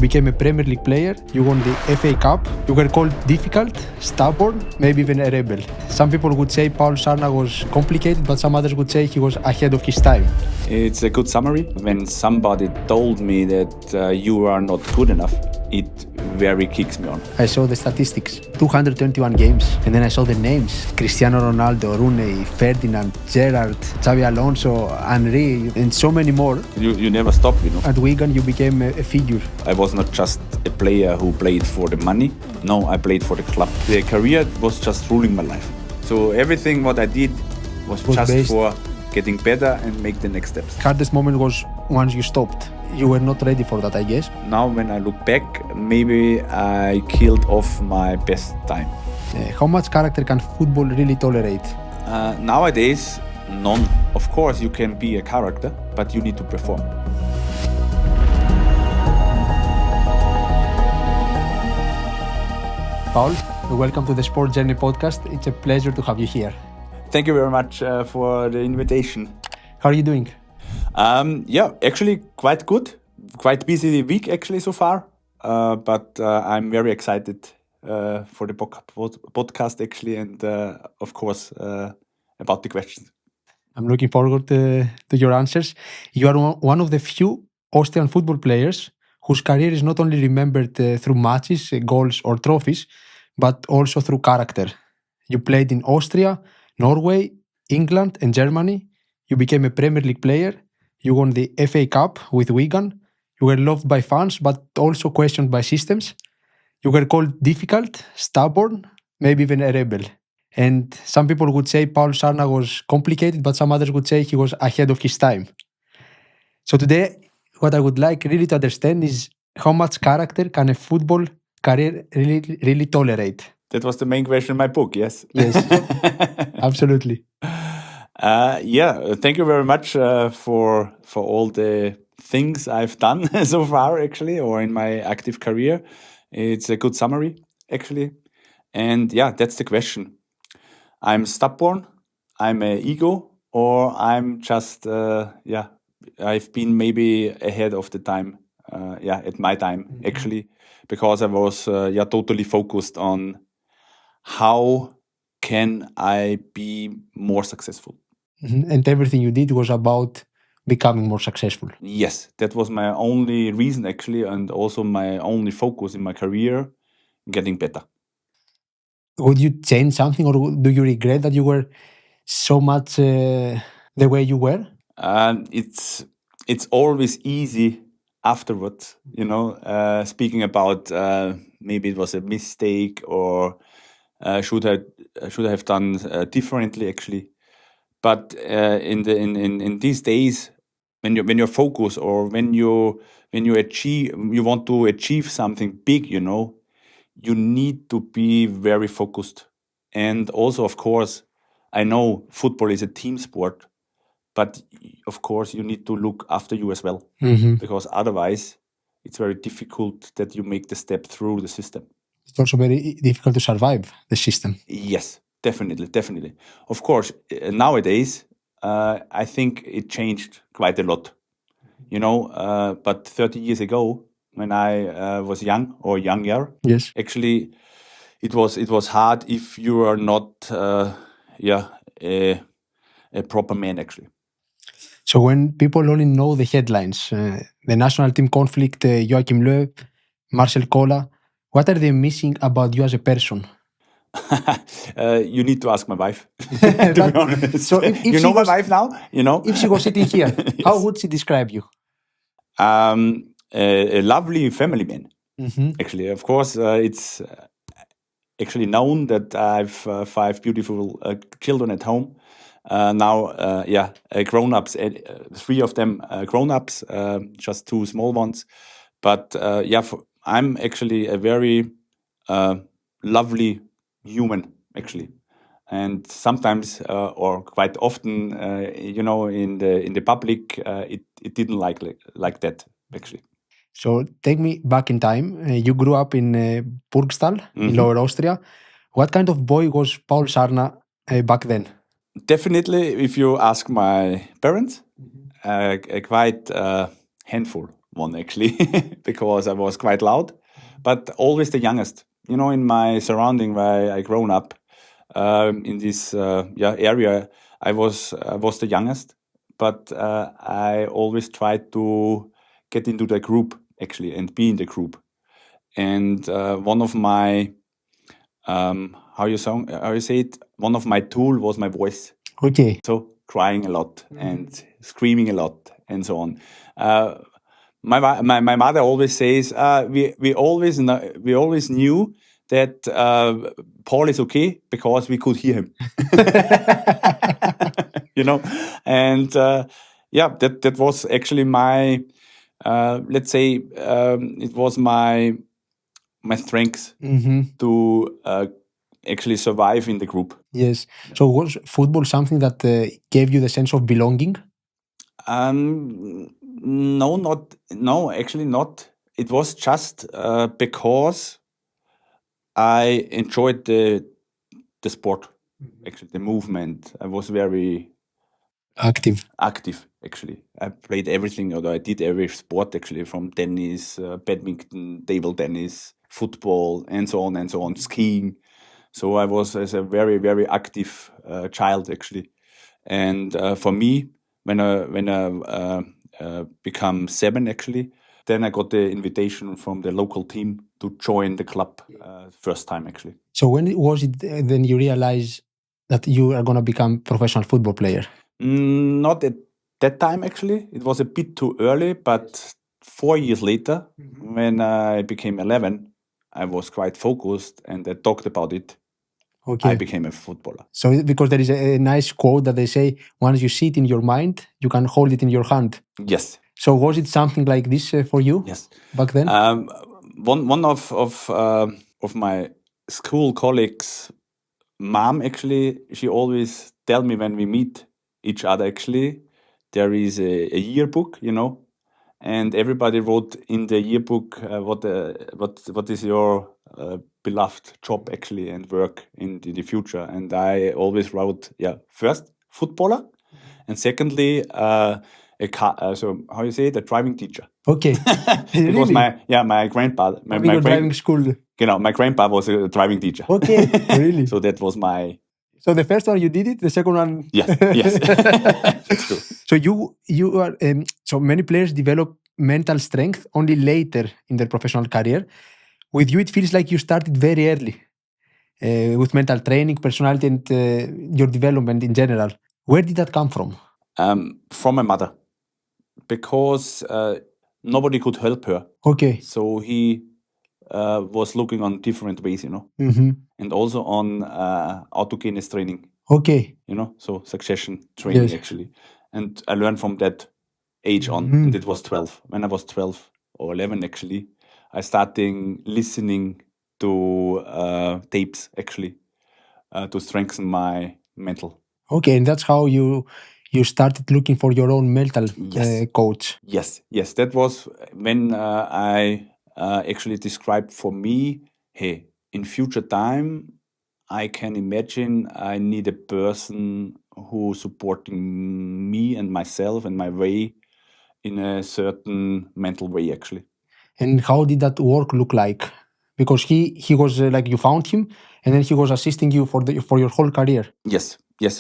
became a Premier League player, you won the FA Cup, you were called difficult, stubborn, maybe even a rebel. Some people would say Paul Scharner was complicated, but some others would say he was ahead of his time. It's a good summary. When somebody told me that you are not good enough, it very kicks me on. I saw the statistics, 221 games, and then I saw the names, Cristiano Ronaldo, Rooney, Ferdinand, Gerrard, Xabi Alonso, Henry, and so many more. You never stop, At Wigan you became a figure. I was not just a player who played for the money. No, I played for the club. The career was just ruling my life. So everything what I did was just based for getting better and make the next steps. Hardest moment was once you stopped. You were not ready for that, I guess. Now when I look back, maybe I killed off my best time. How much character can football really tolerate? Nowadays, none. Of course, you can be a character, but you need to perform. Paul, welcome to the Sport Journey podcast. It's a pleasure to have you here. Thank you very much for the invitation. How are you doing? Actually quite good. Quite busy week actually so far. But I'm very excited for the podcast actually, and of course about the questions. I'm looking forward to your answers. You are one of the few Austrian football players whose career is not only remembered through matches, goals or trophies, but also through character. You played in Austria, Norway, England and Germany. You became a Premier League player. You won the FA Cup with Wigan. You were loved by fans, but also questioned by systems. You were called difficult, stubborn, maybe even a rebel. And some people would say Paul Scharner was complicated, but some others would say he was ahead of his time. So today, what I would like really to understand is how much character can a football career really tolerate? That was the main question in my book, yes? Yes, absolutely. Thank you very much for all the things I've done so far, actually, or in my active career. It's a good summary, actually. And that's the question. I'm stubborn, I'm an ego, or I'm just, I've been maybe ahead of the time, at my time, actually, because I was totally focused on how can I be more successful. And everything you did was about becoming more successful. Yes, that was my only reason, actually, and also my only focus in my career, getting better. Would you change something, or do you regret that you were so much the way you were? It's always easy afterwards, speaking about maybe it was a mistake or should I have done differently, actually. But in these days, when you're focused, or when you want to achieve something big, you need to be very focused. And also, of course, I know football is a team sport, but of course you need to look after you as well, because otherwise it's very difficult that you make the step through the system. It's also very difficult to survive the system. Yes, definitely. Of course, nowadays, I think it changed quite a lot, but 30 years ago, when I was young or younger, yes, actually, it was hard if you are not a proper man, actually. So when people only know the headlines, the national team conflict, Joachim Löw, Marcel Koller, what are they missing about you as a person? You need to ask my wife, to be honest. So if you know my wife now, If she was sitting here, yes. How would she describe you? A lovely family man. Actually, of course, it's actually known that I have 5 beautiful children at home. Now, grown-ups, 3 of them grown-ups, just 2 small ones. But I'm actually a very lovely human, actually. And sometimes, or quite often, in the public, it didn't like that, actually. So take me back in time. You grew up in Burgstal, in Lower Austria. What kind of boy was Paul Scharner back then? Definitely, if you ask my parents, quite handful. one actually, because I was quite loud, but always the youngest. You know, in my surrounding where I grown up, in this area, I was the youngest, but I always tried to get into the group actually and be in the group. And one of my how you say it, one of my tool was my voice. Okay. So crying a lot and screaming a lot and so on. My mother always says we always knew that Paul is okay because we could hear him. You know, and that was actually my let's say it was my strength to actually survive in the group. Yes. So was football something that gave you the sense of belonging? No, actually not. It was just because I enjoyed the sport, actually the movement. I was very Active. Actually. I played everything, or I did every sport actually, from tennis, badminton, table tennis, football, and so on, skiing. So I was as a very, very active child actually. And for me, when I become 7 actually, then I got the invitation from the local team to join the club first time actually. So when was it then you realized that you are going to become professional football player? Not at that time actually. It was a bit too early, but 4 years later, when I became 11, I was quite focused and I talked about it. Okay. I became a footballer. So because there is a nice quote that they say, once you see it in your mind, you can hold it in your hand. Yes. So was it something like this for you? Yes. Back then? One of my school colleagues' mom actually, she always tell me when we meet each other actually, there is a yearbook, you know, and everybody wrote in the yearbook what is your beloved job actually and work in the future. And I always wrote, first footballer, and secondly so how you say it, a driving teacher. Okay. Because Really? my grandpa, driving school. my grandpa was a driving teacher. Okay, really? So that was my. So the first one you did it, the second one. Yes. That's true. So you are so many players develop mental strength only later in their professional career. With you, it feels like you started very early with mental training, personality, and your development in general. Where did that come from? From my mother, because nobody could help her. Okay. So he was looking on different ways, you know, and also on autogenes training. Okay. You know, so succession training. Yes. Actually, and I learned from that age on, and it was 12. When I was 12 or 11, actually, I started listening to tapes actually to strengthen my mental. Okay, and that's how you started looking for your own mental coach. Yes, that was when I actually described for me, hey, in future time, I can imagine I need a person who supporting me and myself and my way in a certain mental way actually. And how did that work look like? Because he was like you found him, and then he was assisting you for your whole career. Yes,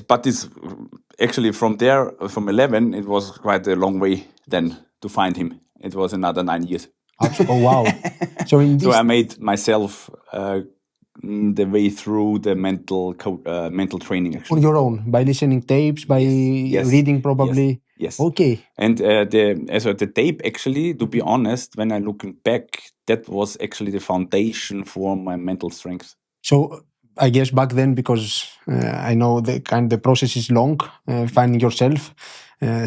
but it's actually from there, from 11, it was quite a long way then to find him. It was another 9 years. Oh wow! So so I made myself the way through the mental training actually. On your own, by listening tapes, by reading probably. Yes. Okay. And the tape actually, to be honest, when I'm looking back, that was actually the foundation for my mental strength. So I guess back then, because I know the process is long, finding yourself.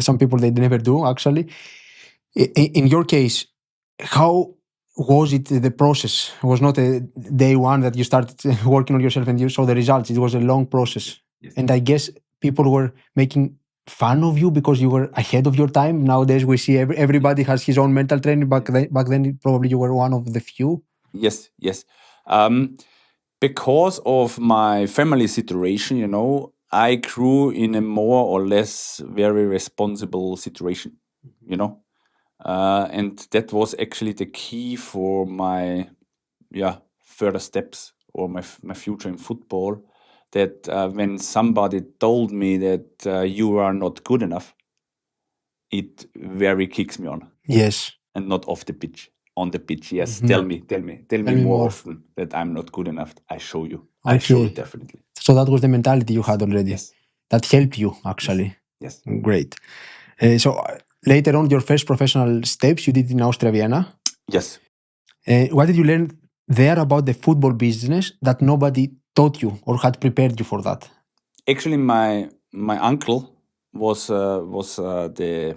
Some people they never do actually. In your case, how was it the process? It was not a day one that you started working on yourself and you saw the results. It was a long process. Yes. And I guess people were making fun of you because you were ahead of your time. Nowadays we see everybody has his own mental training. Back then probably you were one of the few. Yes. Because of my family situation, you know, I grew in a more or less very responsible situation, you know. And that was actually the key for my further steps or my future in football. That when somebody told me that you are not good enough, it very kicks me on. Yes. And not off the pitch. On the pitch, yes. Mhm. Tell me more often that I'm not good enough. I show you. I show you definitely. So that was the mentality you had already. Yes. That helped you actually. Yes. Great. So later on, your first professional steps you did in Austria, Vienna. Yes. What did you learn there about the football business that nobody taught you or had prepared you for that? Actually, my uncle was the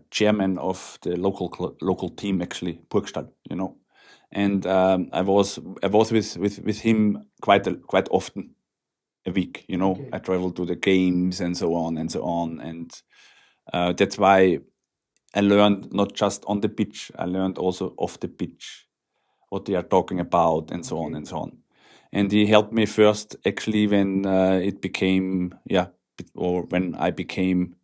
chairman of the local team, actually Burgstall, and I was with him quite often a week. Okay. I traveled to the games and so on, and that's why I learned not just on the pitch. I learned also off the pitch what they are talking about and so on and so on. And he helped me first actually when it became or when I became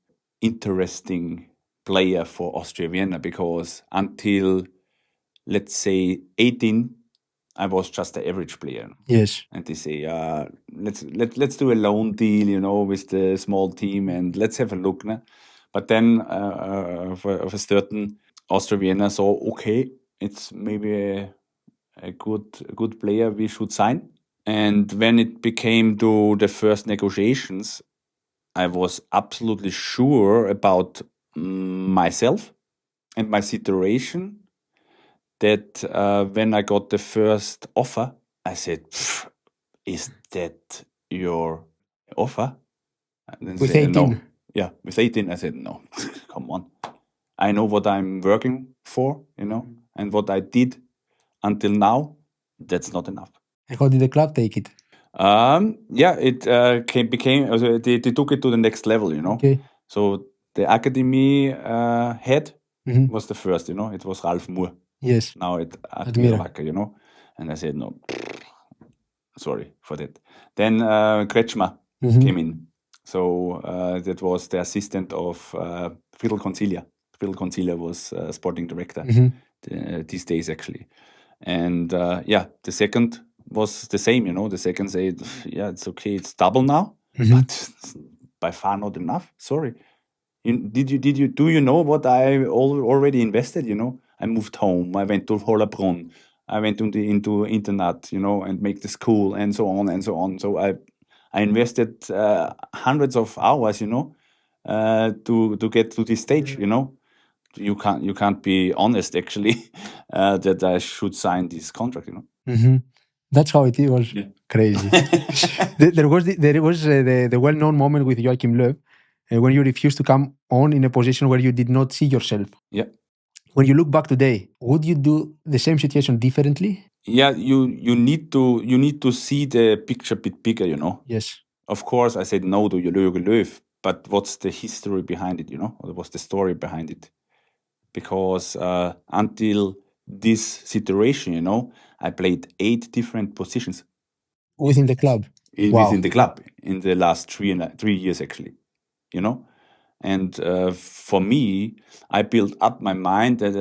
interesting player for Austria Vienna, because until let's say 18 I was just an average player. Yes. And they say let's do a loan deal, with the small team, and let's have a look. Né? But then of a certain Austria Vienna saw, okay, it's maybe a good player we should sign. And when it became to the first negotiations, I was absolutely sure about myself and my situation, that when I got the first offer, I said, is that your offer? And With said, 18? No. Yeah, with 18, I said, no, come on. I know what I'm working for, and what I did until now, that's not enough. And how did the club take it? It became, they took it to the next level, Okay. So the academy head was the first, it was Ralf Moore. Yes. Now at Admira. Wacker, and I said, no, sorry for that. Then Kretschmer came in. So that was the assistant of Friedel Concilia. Friedel Concilia was sporting director these days, actually. And the second was the same, The second said, yeah, it's okay, it's double now, but by far not enough. Sorry. Do you know what I already invested? I moved home. I went to Hollerbrunn. I went into internet, and make the school and so on and so on. So I invested hundreds of hours, to get to this stage, You can't be honest actually that I should sign this contract, That's how it was. Yeah. Crazy. There was the well-known moment with Joachim Löw when you refused to come on in a position where you did not see yourself. Yeah. When you look back today, would you do the same situation differently? Yeah, you need to see the picture a bit bigger, Yes. Of course, I said no to Joachim Löw, but what's the history behind it, Or what's the story behind it? Because until this situation, I played 8 different positions Within the club? within the club in the last 3 years, actually, And for me, I built up my mind that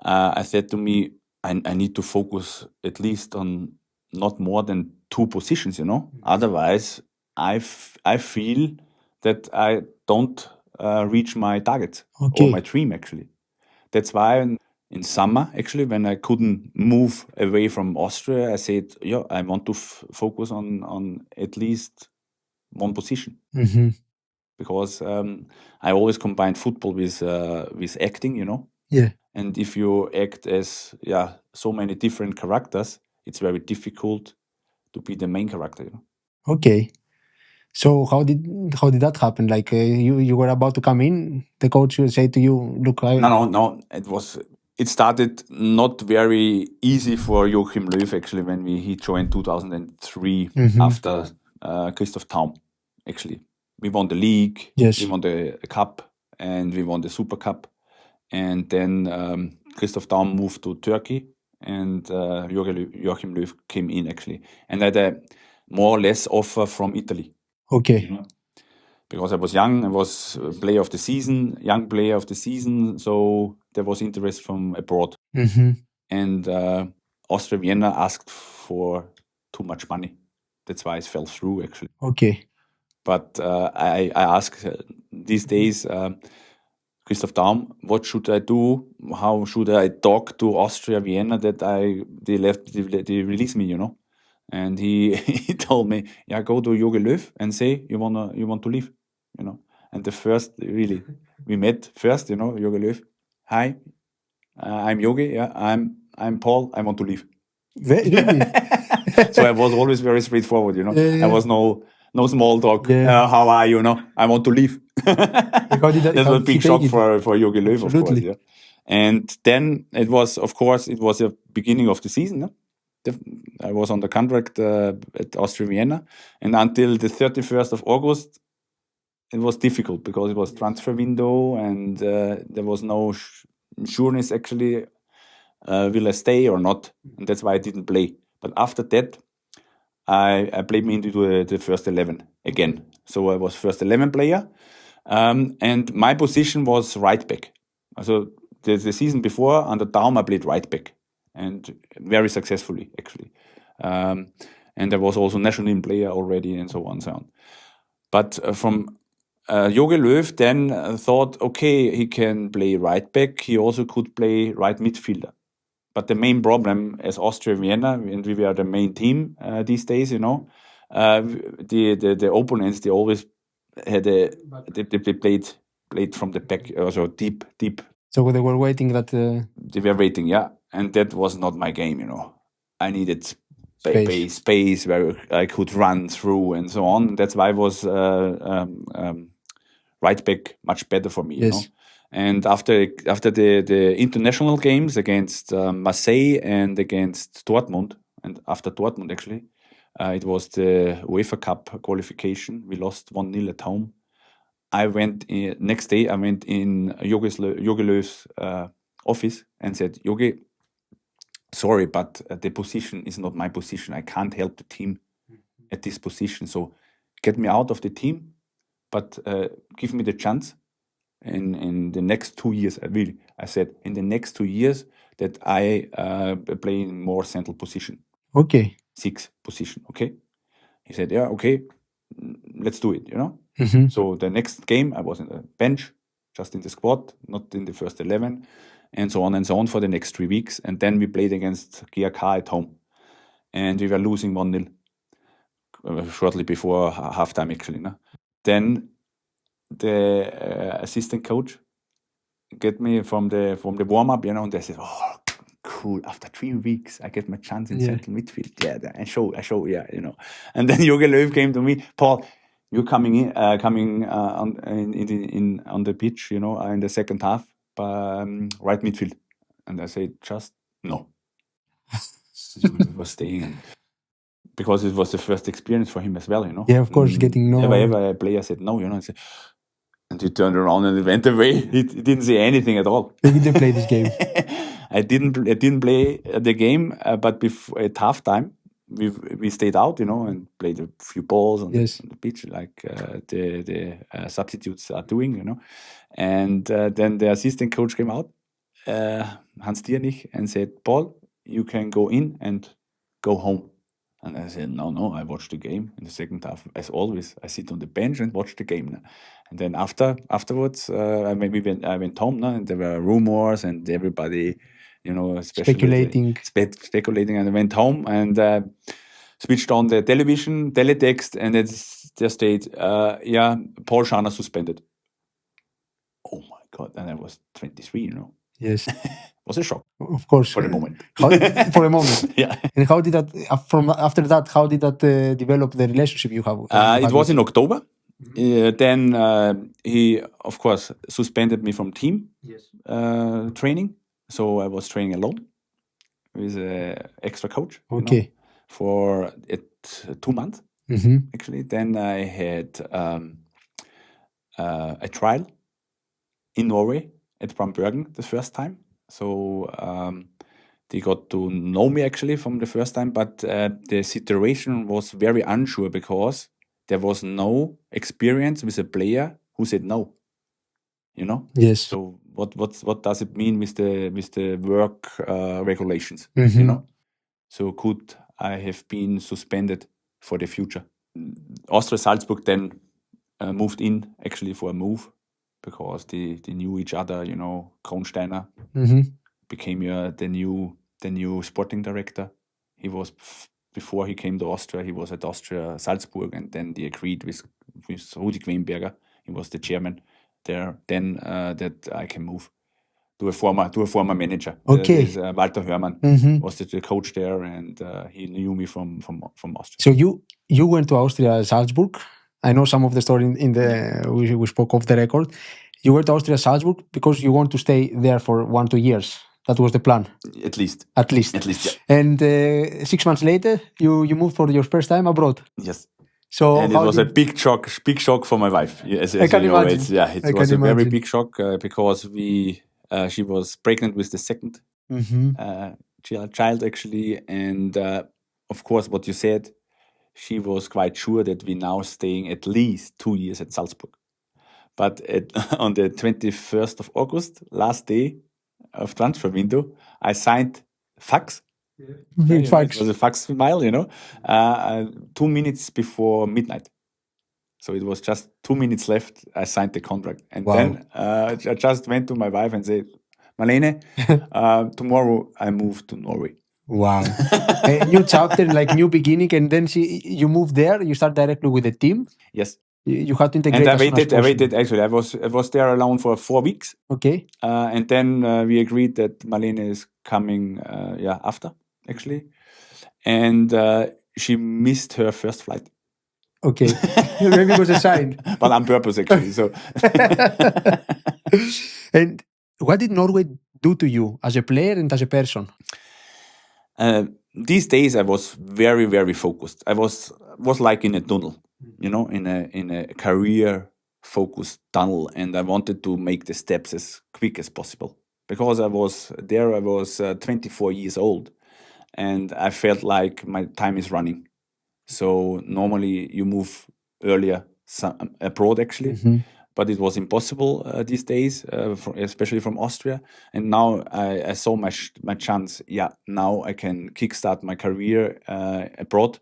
I said to me, I need to focus at least on not more than 2 positions, Otherwise, I feel that I don't reach my targets or my dream, actually. That's why in summer, actually, when I couldn't move away from Austria, I said, I want to focus on at least 1 position. Because I always combined football with acting, Yeah. And if you act as so many different characters, it's very difficult to be the main character. Okay. So how did that happen? Like you were about to come in, the coach would say to you, "Look, No. It started not very easy for Joachim Löw, actually, when he joined 2003 after Christoph Daum. Actually, we won the league, Yes. we won the cup, and we won the Super Cup. And then Christoph Daum moved to Turkey, and Joachim Löw came in, actually. And I had a more or less offer from Italy. Okay. because I was young. I was player of the season, young player of the season. So there was interest from abroad. And Austria Vienna asked for too much money. That's why it fell through, actually. Okay. But I ask these days, Christoph Daum, what should I do? How should I talk to Austria Vienna that they release me, And he he told me, yeah, go to Jogi Löw and say you want to leave, And the first, really, we met first, Jogi Löw. Hi, I'm Jogi. Yeah, I'm Paul. I want to leave. Really? So I was always very straightforward, Yeah. I was no small talk. Yeah. How are you? I want to leave. How That was a did he big take shock it? for Jogi Löw, of course. Absolutely. Yeah. And then it was a beginning of the season. Yeah? I was on the contract at Austria Vienna, and until the 31st of August, it was difficult because it was transfer window, and there was no sureness actually. Will I stay or not? And that's why I didn't play. But after that, I played me into the first 11 again. So I was first 11 player, and my position was right back. So the season before under Daum I played right back, and very successfully actually. And I was also national team player already, and so on and so on. But from Jogi Löw then thought, okay, he can play right back. He also could play right midfielder. But the main problem as Austria Vienna, and we were the main team these days, the opponents, they always had they played from the back, also deep. So they were waiting that They were waiting, yeah, and that was not my game, I needed space where I could run through and so on. That's why I was right back much better for me, Yes. And after the international games against Marseille and against Dortmund, and after Dortmund actually, it was the UEFA Cup qualification. We lost 1-0 at home. Next day I went in Jogi Löw's office and said, Jogi, sorry, but the position is not my position. I can't help the team at this position. So get me out of the team, but give me the chance. In the next 2 years, I said, in the next 2 years that I play in more central position. Okay. 6 position, okay? He said, yeah, okay, let's do it, So the next game, I was in the bench, just in the squad, not in the first 11, and so on for the next 3 weeks. And then we played against GRK at home, and we were losing 1-0 shortly before halftime, actually. Then the assistant coach get me from the warm-up, and they said, oh, cool, after 3 weeks, I get my chance in central midfield. Yeah, I show, yeah, And then Jogi Löw came to me, Paul, you're coming on the pitch, in the second half, right midfield. And I said, just no. He was staying. Because it was the first experience for him as well, Yeah, of course, getting no. Ever a player said no, and he turned around and went away. He didn't say anything at all. He didn't play this game. I didn't play the game, but at halftime we stayed out, and played a few balls on the pitch, like the substitutes are doing, And then the assistant coach came out, Hans Diernich, and said, Paul, you can go in and go home. And I said, no, I watched the game in the second half. As always, I sit on the bench and watch the game. And then afterwards, I went home, and there were rumors and everybody, especially speculating. And I went home and switched on the television, teletext, and it just stayed, Paul Scharner suspended. Oh my God. And I was 23, Yes. Was a shock. Of course. For the moment. For a moment. Yeah. And how did that, after that, how did that develop the relationship you have? It was in October. Then he, of course, suspended me from team training. So I was training alone with an extra coach. Okay. For 2 months, actually. Then I had a trial in Norway at Brann Bergen the first time. So they got to know me actually from the first time, but the situation was very unsure because there was no experience with a player who said no. You know. Yes. So what does it mean with the work regulations? Mhm. You know. So could I have been suspended for the future? Austria Salzburg then moved in actually for a move because they knew each other. You know, Kronsteiner became the new sporting director. He was before he came to Austria. He was at Austria Salzburg, and then they agreed with Rudi Quenberger. He was the chairman there. Then that I can move to a former manager. Okay. There's, Walter Hörmann was the coach there, and he knew me from Austria. So you went to Austria Salzburg. I know some of the story in the we spoke off the record. You went to Austria Salzburg because you want to stay there for 1-2 years. That was the plan. At least. At least. Yeah. And 6 months later, you moved for your first time abroad. Yes. So and it was a big shock for my wife. As I can you know, imagine. It was a very big shock because she was pregnant with the second child actually, and of course, what you said, she was quite sure that we now staying at least 2 years at Salzburg. But on the 21st of August, last day of transfer window, I signed fax. Fax. It was a fax file, 2 minutes before midnight. So it was just 2 minutes left. I signed the contract. And then I just went to my wife and said, Marlene, tomorrow I move to Norway. Wow. A new chapter, like new beginning. And then you moved there. You start directly with the team. Yes. You had to integrate. And I waited actually. I was there alone for 4 weeks. Okay. And then we agreed that Marlene is coming after, actually. And she missed her first flight. Okay. Maybe it was a sign. But on purpose, actually. So. And what did Norway do to you as a player and as a person? These days I was very, very focused. I was like in a tunnel, in a career focused tunnel, and I wanted to make the steps as quick as possible because I was 24 years old, and I felt like my time is running. So normally you move earlier abroad actually. But it was impossible these days, especially from Austria. And now I saw my chance. Yeah, now I can kickstart my career abroad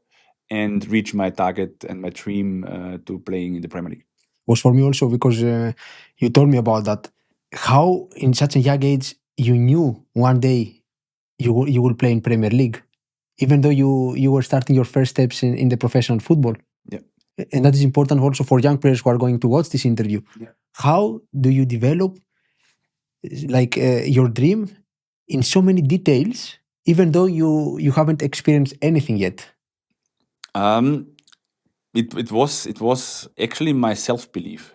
and reach my target and my dream to playing in the Premier League. Was for me also because you told me about that. How in such a young age you knew one day you will play in Premier League, even though you were starting your first steps in the professional football. Yeah. And that is important also for young players who are going to watch this interview. Yeah. How do you develop your dream in so many details, even though you haven't experienced anything yet? It was actually my self-belief.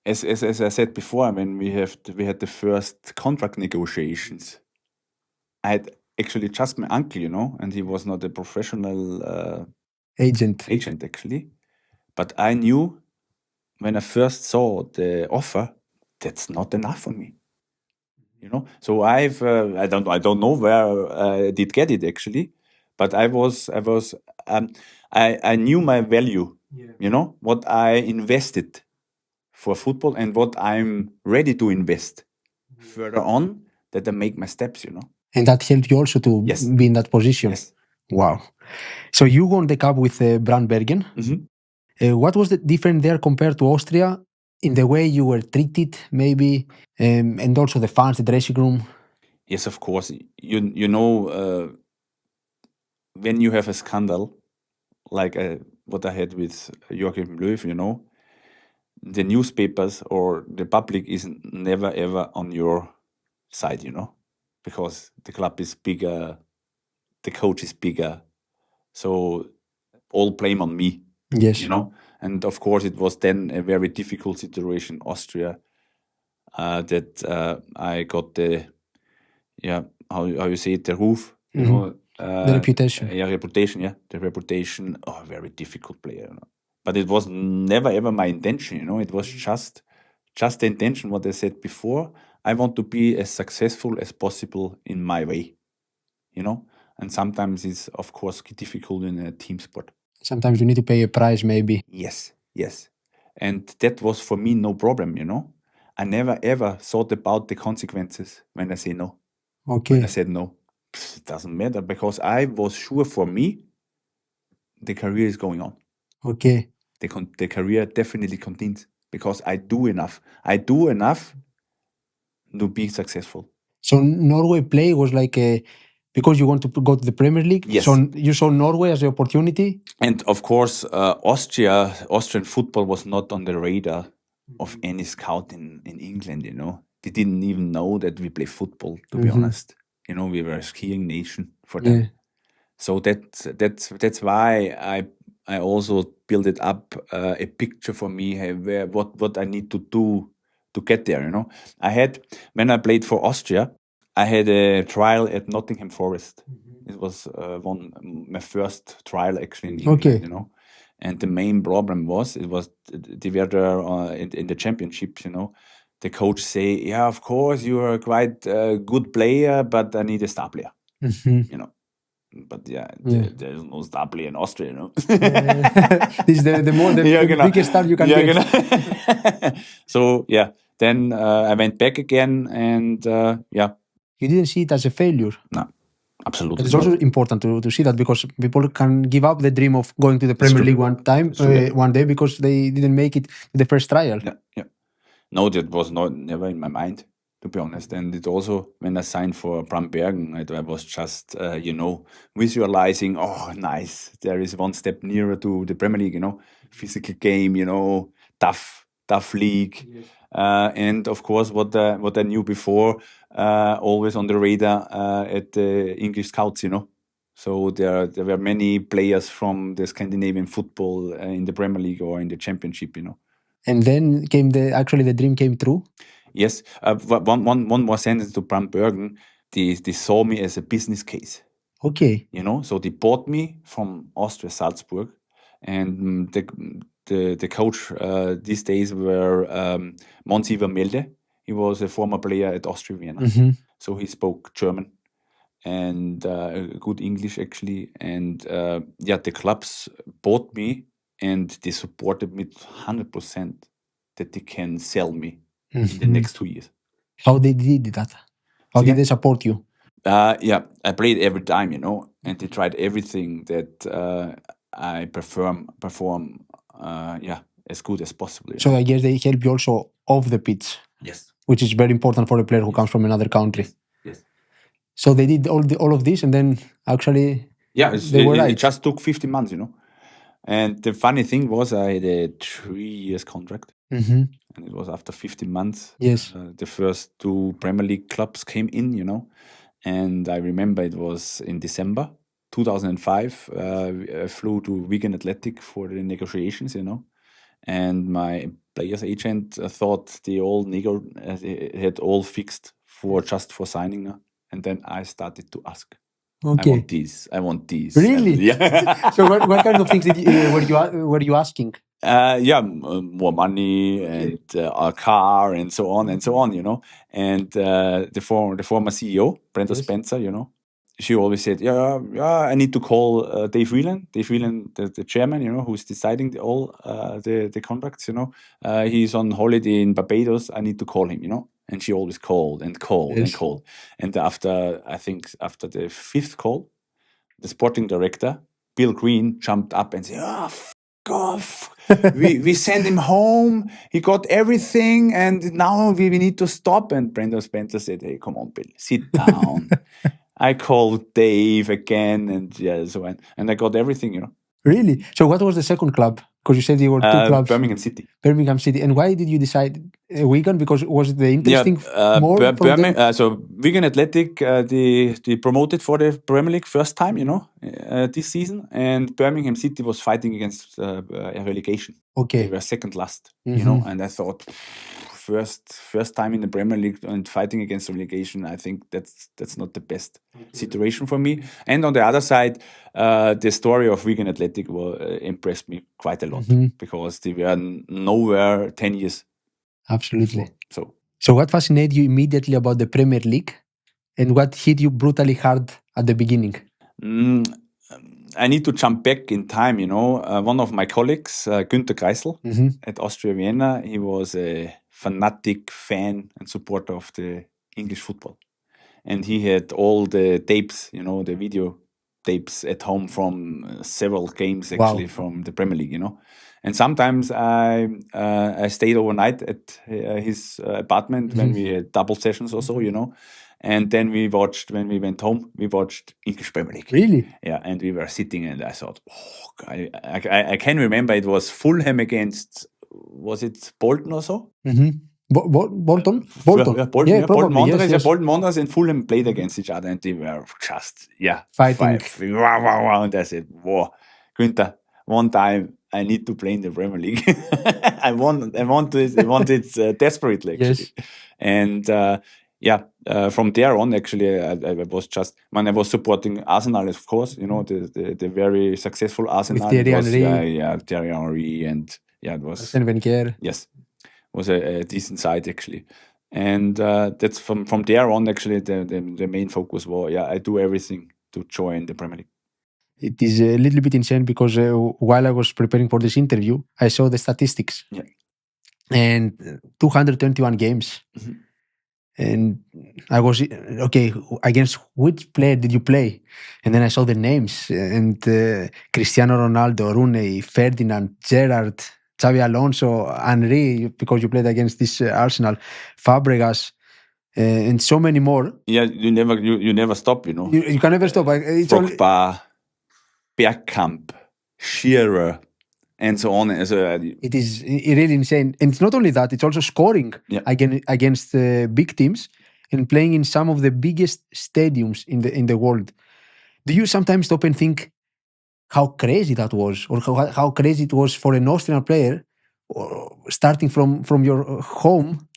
As I said before, when we had the first contract negotiations, I had actually just my uncle, and he was not a professional agent actually. But I knew when I first saw the offer, that's not enough for me. So I don't know where I did get it actually, but I knew my value. Yeah. What I invested for football and what I'm ready to invest further on, that I make my steps. And that helped you also to be in that position. Yes. Wow. So you won the cup with Brann Bergen. What was the difference there compared to Austria in the way you were treated, maybe, and also the fans, the dressing room? Yes, of course. When you have a scandal like what I had with Joachim Löw, the newspapers or the public is never ever on your side, because the club is bigger, the coach is bigger, so all blame on me. Yes. And of course it was then a very difficult situation in Austria that I got how you say it, the roof, the reputation. Reputation, the reputation. Oh, very difficult player. But it was never ever my intention. It was just the intention. What I said before. I want to be as successful as possible in my way. And sometimes it's of course difficult in a team sport. Sometimes you need to pay a price, maybe. Yes. And that was for me no problem, I never ever thought about the consequences when I say no. Okay. When I said no, it doesn't matter, because I was sure for me, the career is going on. Okay. The career definitely continues, because I do enough. I do enough to be successful. So Norway play was like because you want to go to the Premier League. Yes. So you saw Norway as the opportunity. And of course, Austrian football was not on the radar of any scout in England. They didn't even know that we play football. To be honest, we were a skiing nation for them. Yeah. So that's why I also built it up a picture for me, what I need to do to get there. I had, when I played for Austria, I had a trial at Nottingham Forest. It was my first trial actually in England. Okay. And the main problem was they were there in the championship. The coach say, yeah, of course you are quite a good player, but I need a star player. But there's no star player in Austria, This is the biggest star you can get. So then I went back again, and You didn't see it as a failure. No, absolutely. It's also important to see that, because people can give up the dream of going to the Premier League one day because they didn't make it to the first trial. Yeah. No, that was never in my mind, to be honest. And it also, when I signed for Brann Bergen, I was just, visualizing, oh, nice, there is one step nearer to the Premier League, physical game, tough league. Yes. And of course, what I knew before, always on the radar at the English scouts, So there were many players from the Scandinavian football in the Premier League or in the Championship, And then the dream came true. Yes. One more sentence to Brann Bergen. They saw me as a business case. Okay. So they bought me from Austria Salzburg, and the coach these days were Monsiver Melde. He was a former player at Austria Vienna. So he spoke German and good English actually. And the clubs bought me, and they supported me 100% that they can sell me in the next 2 years. How they did that? How did they support you? I played every time, and they tried everything that I perform as good as possible. So I guess they help you also off the pitch. Yes. Which is very important for a player who comes from another country. Yes. So they did all of this, and then actually they were right. It just took 15 months, And the funny thing was, I had a 3 years contract. And it was after 15 months. Yes. The first 2 Premier League clubs came in, And I remember it was in December 2005. I flew to Wigan Athletic for the negotiations, And my players agent thought they all had all fixed just for signing now. And then I started to ask. Okay. I want this. Really? Yeah. So what kind of things were you asking? More money and a car and so on and so on, And the former CEO, Brenda Spencer, she always said, I need to call Dave Whelan. Dave Whelan, the chairman, who's deciding all the contracts, he's on holiday in Barbados. I need to call him, And she always called and called and called. And after the 5th call, the sporting director, Bill Green, jumped up and said, f*** off. we sent him home. He got everything, and now we need to stop. And Brendan Spencer said, hey, come on, Bill, sit down. I called Dave again, and so on. And I got everything, Really? So what was the second club? Because you said you were 2 clubs. Birmingham City. Birmingham City. And why did you decide Wigan? Because was it the interesting more? So Wigan Athletic, they promoted for the Premier League first time, this season. And Birmingham City was fighting against a relegation. Okay. They were second last, And I thought, first time in the Premier League and fighting against relegation, I think that's not the best situation for me. And on the other side, the story of Wigan Athletic impressed me quite a lot, because they were nowhere 10 years. Absolutely. Before, so what fascinated you immediately about the Premier League, and what hit you brutally hard at the beginning? I need to jump back in time, one of my colleagues, Günther Kreisel at Austria Vienna, he was a fanatic fan and supporter of the English football. And he had all the tapes, the video tapes at home from several games actually from the Premier League, And sometimes I stayed overnight at his apartment when we had double sessions or so, And then when we went home, we watched English Premier League. Really? Yeah, and we were sitting and I thought, I can remember it was Fulham against, was it Bolton or so? Bolton? Bolton, Yeah, Bolton probably. Wanderers, Yes. Bolton Wanderers and Fulham played against each other and they were just, fighting. Wow. And I said, whoa, Günther, one time I need to play in the Premier League. I want it desperately, actually. Yes. And from there on, actually, I was supporting Arsenal, of course, the very successful Arsenal. With Thierry Henry. Thierry Henry, and it was Arsène Wenger. Yes, was a decent side actually, and that's from there on. Actually, the main focus was I do everything to join the Premier League. It is a little bit insane because while I was preparing for this interview, I saw the statistics. Yeah. And 221 games. And I was, okay, against which player did you play? And then I saw the names. And Cristiano Ronaldo, Rooney, Ferdinand, Gerrard, Xabi Alonso, Henry, because you played against this Arsenal, Fabregas, and so many more. Yeah, you never stop, You can never stop. Drogba, Bergkamp, Shearer, and so on. It is really insane. And it's not only that, it's also scoring against big teams and playing in some of the biggest stadiums in the world. Do you sometimes stop and think how crazy that was, or how crazy it was for an Austrian player starting from your home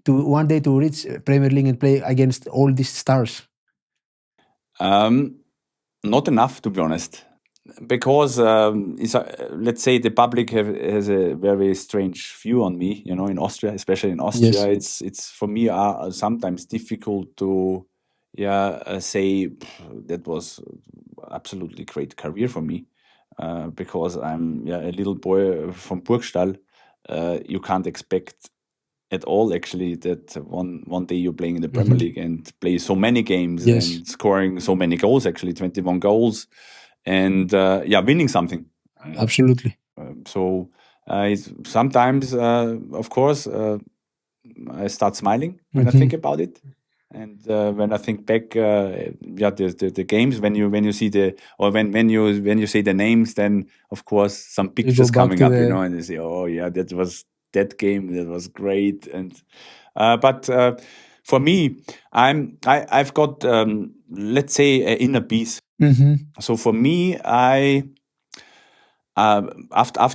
to one day to reach Premier League and play against all these stars? Not enough, to be honest. Because let's say the public has a very strange view on me, in Austria, especially in Austria. Yes. It's for me sometimes difficult to say that was absolutely great career for me, because I'm a little boy from Burgstall. You can't expect at all actually that one day you're playing in the Premier League and play so many games and scoring so many goals, actually 21 goals. And winning something. Absolutely. So sometimes, of course, I start smiling when I think about it, and when I think back, the games when you see when you say the names, then of course some pictures coming up, and you say, oh yeah, that was that game, that was great, and but. For me, I've got let's say an inner peace. So for me, after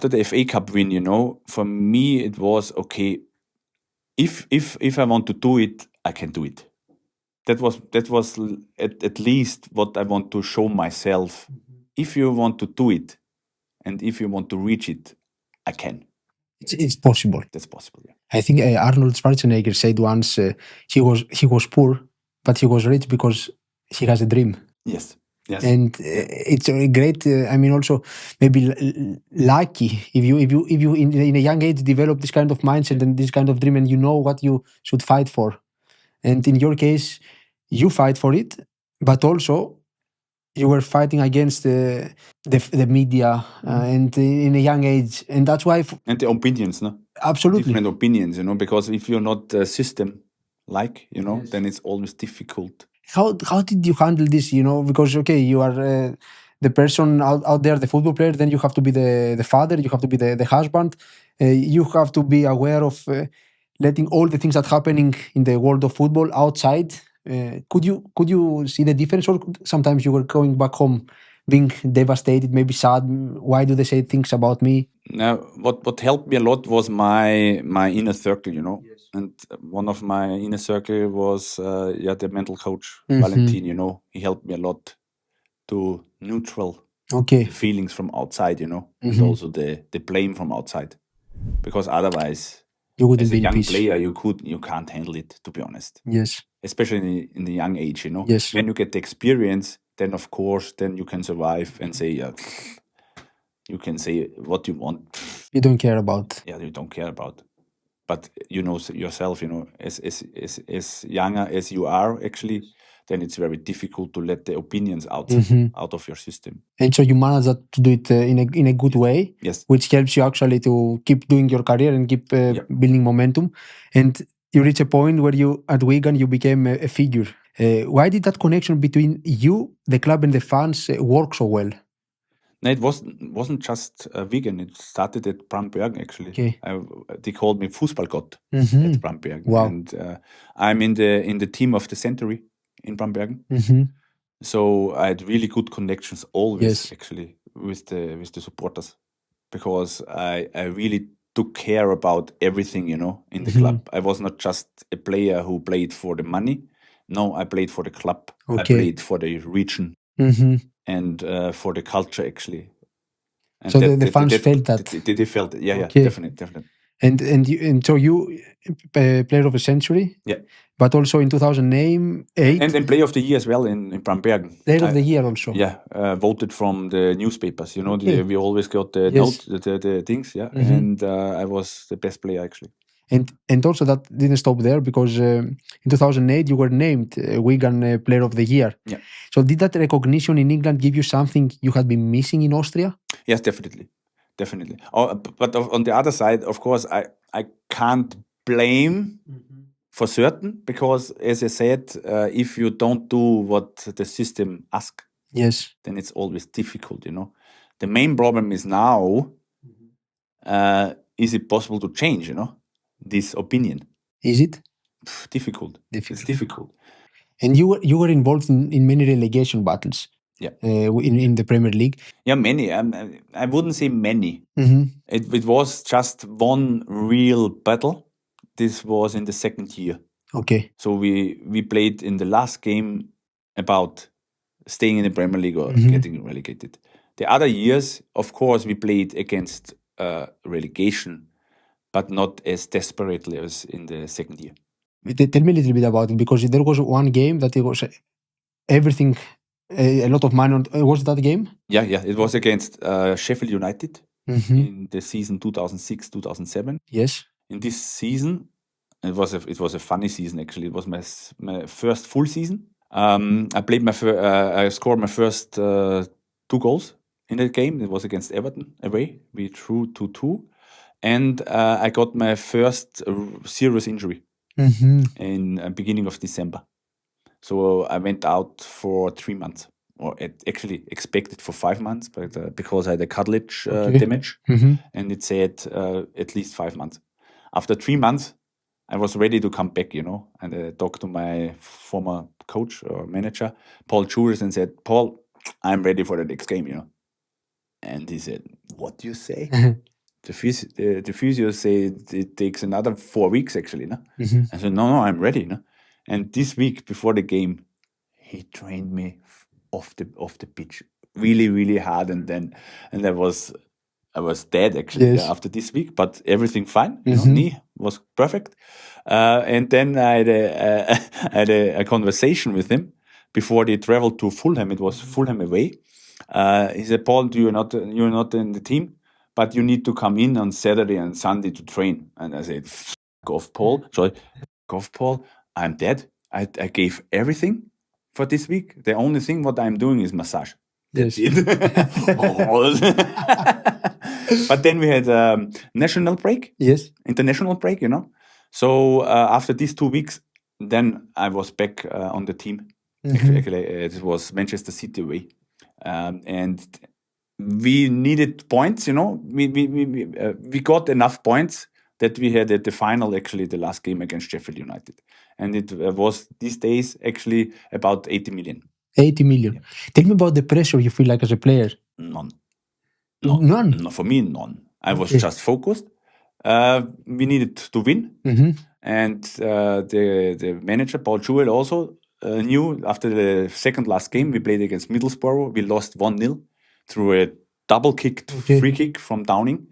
the FA Cup win, for me it was okay. If I want to do it, I can do it. That was at least what I want to show myself. If you want to do it, and if you want to reach it, I can. It's possible. That's possible. Yeah. I think Arnold Schwarzenegger said once he was poor, but he was rich because he has a dream. Yes. Yes. And it's a great. I mean, also maybe lucky if you in a young age develop this kind of mindset and this kind of dream, and you know what you should fight for. And in your case, you fight for it, but also you were fighting against the media and in a young age, and that's why. And the opinions, no. Absolutely. Different opinions, because if you're not system-like, then it's always difficult. How did you handle this? Because you are the person out there, the football player. Then you have to be the father. You have to be the husband. You have to be aware of letting all the things that happening in the world of football outside. Could you see the difference, or sometimes you were going back home being devastated, maybe sad? Why do they say things about me? Now, what helped me a lot was my inner circle, Yes. And one of my inner circle was the mental coach, Valentin, he helped me a lot to neutral the feelings from outside, and also the blame from outside, because otherwise, as a young player, you can't handle it, to be honest. Yes. Especially in the young age, Yes. When you get the experience, then of course, then you can survive and say, you can say what you want. You don't care about. Yeah, you don't care about. But you know yourself, as younger as you are, actually, then it's very difficult to let the opinions out of your system. And so you manage that to do it in a good way, Yes. which helps you actually to keep doing your career and keep building momentum. And you reach a point where you at Wigan you became a figure. Why did that connection between you, the club, and the fans work so well? No, it wasn't just Wigan. It started at Brann Bergen, actually. Okay. They called me Fußballgott at Brann Bergen. Wow. And I'm in the team of the century in Brann Bergen. So I had really good connections always, actually, with the supporters, because I really took care about everything, in the club. I was not just a player who played for the money. No, I played for the club. I played for the region. And for the culture, actually. And so the fans felt that. They felt it. Yeah, definitely. And so you player of the century. Yeah. But also in 2008. And player of the year as well in Brann Bergen. Player of the year also. Yeah, voted from the newspapers. We always got the note, the things. Yeah, and I was the best player, actually. And also that didn't stop there, because in 2008 you were named Wigan Player of the Year. Yeah. So did that recognition in England give you something you had been missing in Austria? Yes, definitely. But on the other side, of course, I can't blame for certain, because, as I said, if you don't do what the system asks, then it's always difficult. The main problem is now, is it possible to change? This opinion. Is it? Difficult. It's difficult. And you were involved in many relegation battles. Yeah. In the Premier League. Yeah, many. I wouldn't say many. It was just one real battle. This was in the second year. Okay. So we played in the last game about staying in the Premier League or getting relegated. The other years, of course, we played against relegation, but not as desperately as in the second year. Tell me a little bit about it, because there was one game that it was everything, a lot of money. Was that game? Yeah. It was against Sheffield United in the season 2006-2007. Yes. In this season, it was a funny season, actually. It was my first full season. I scored my first 2 goals in that game. It was against Everton away. We drew 2-2. And I got my first serious injury in beginning of December. So I went out for 3 months, or actually expected for 5 months, but because I had a cartilage damage, and it said at least 5 months. After 3 months, I was ready to come back, and I talked to my former coach or manager, Paul Scharner, and said, "Paul, I'm ready for the next game, And he said, "What do you say?" The physio said it takes another 4 weeks, actually. No? I said, no, I'm ready. No? And this week before the game, he trained me off the pitch really, really hard, and I was dead, actually, after this week, but everything fine. Knee was perfect. And then I had a conversation with him before they traveled to Fulham. It was Fulham away. He said, "Paul, you're not in the team, but you need to come in on Saturday and Sunday to train." And I said, "F off, Paul. Sorry, f off, Paul. I'm dead. I gave everything for this week. The only thing what I'm doing is massage." That's it. But then we had national break. Yes. International break, So after these 2 weeks, then I was back on the team. Actually, it was Manchester City away. And we needed points, we got enough points that we had at the final, actually, the last game against Sheffield United. And it was these days actually about 80 million. 80 million. Yeah. Tell me about the pressure you feel like as a player. None. No, for me, none. I was just focused. We needed to win. And the manager, Paul Scharner, also knew after the second last game we played against Middlesbrough, we lost 1-0 through a double kicked free kick from Downing.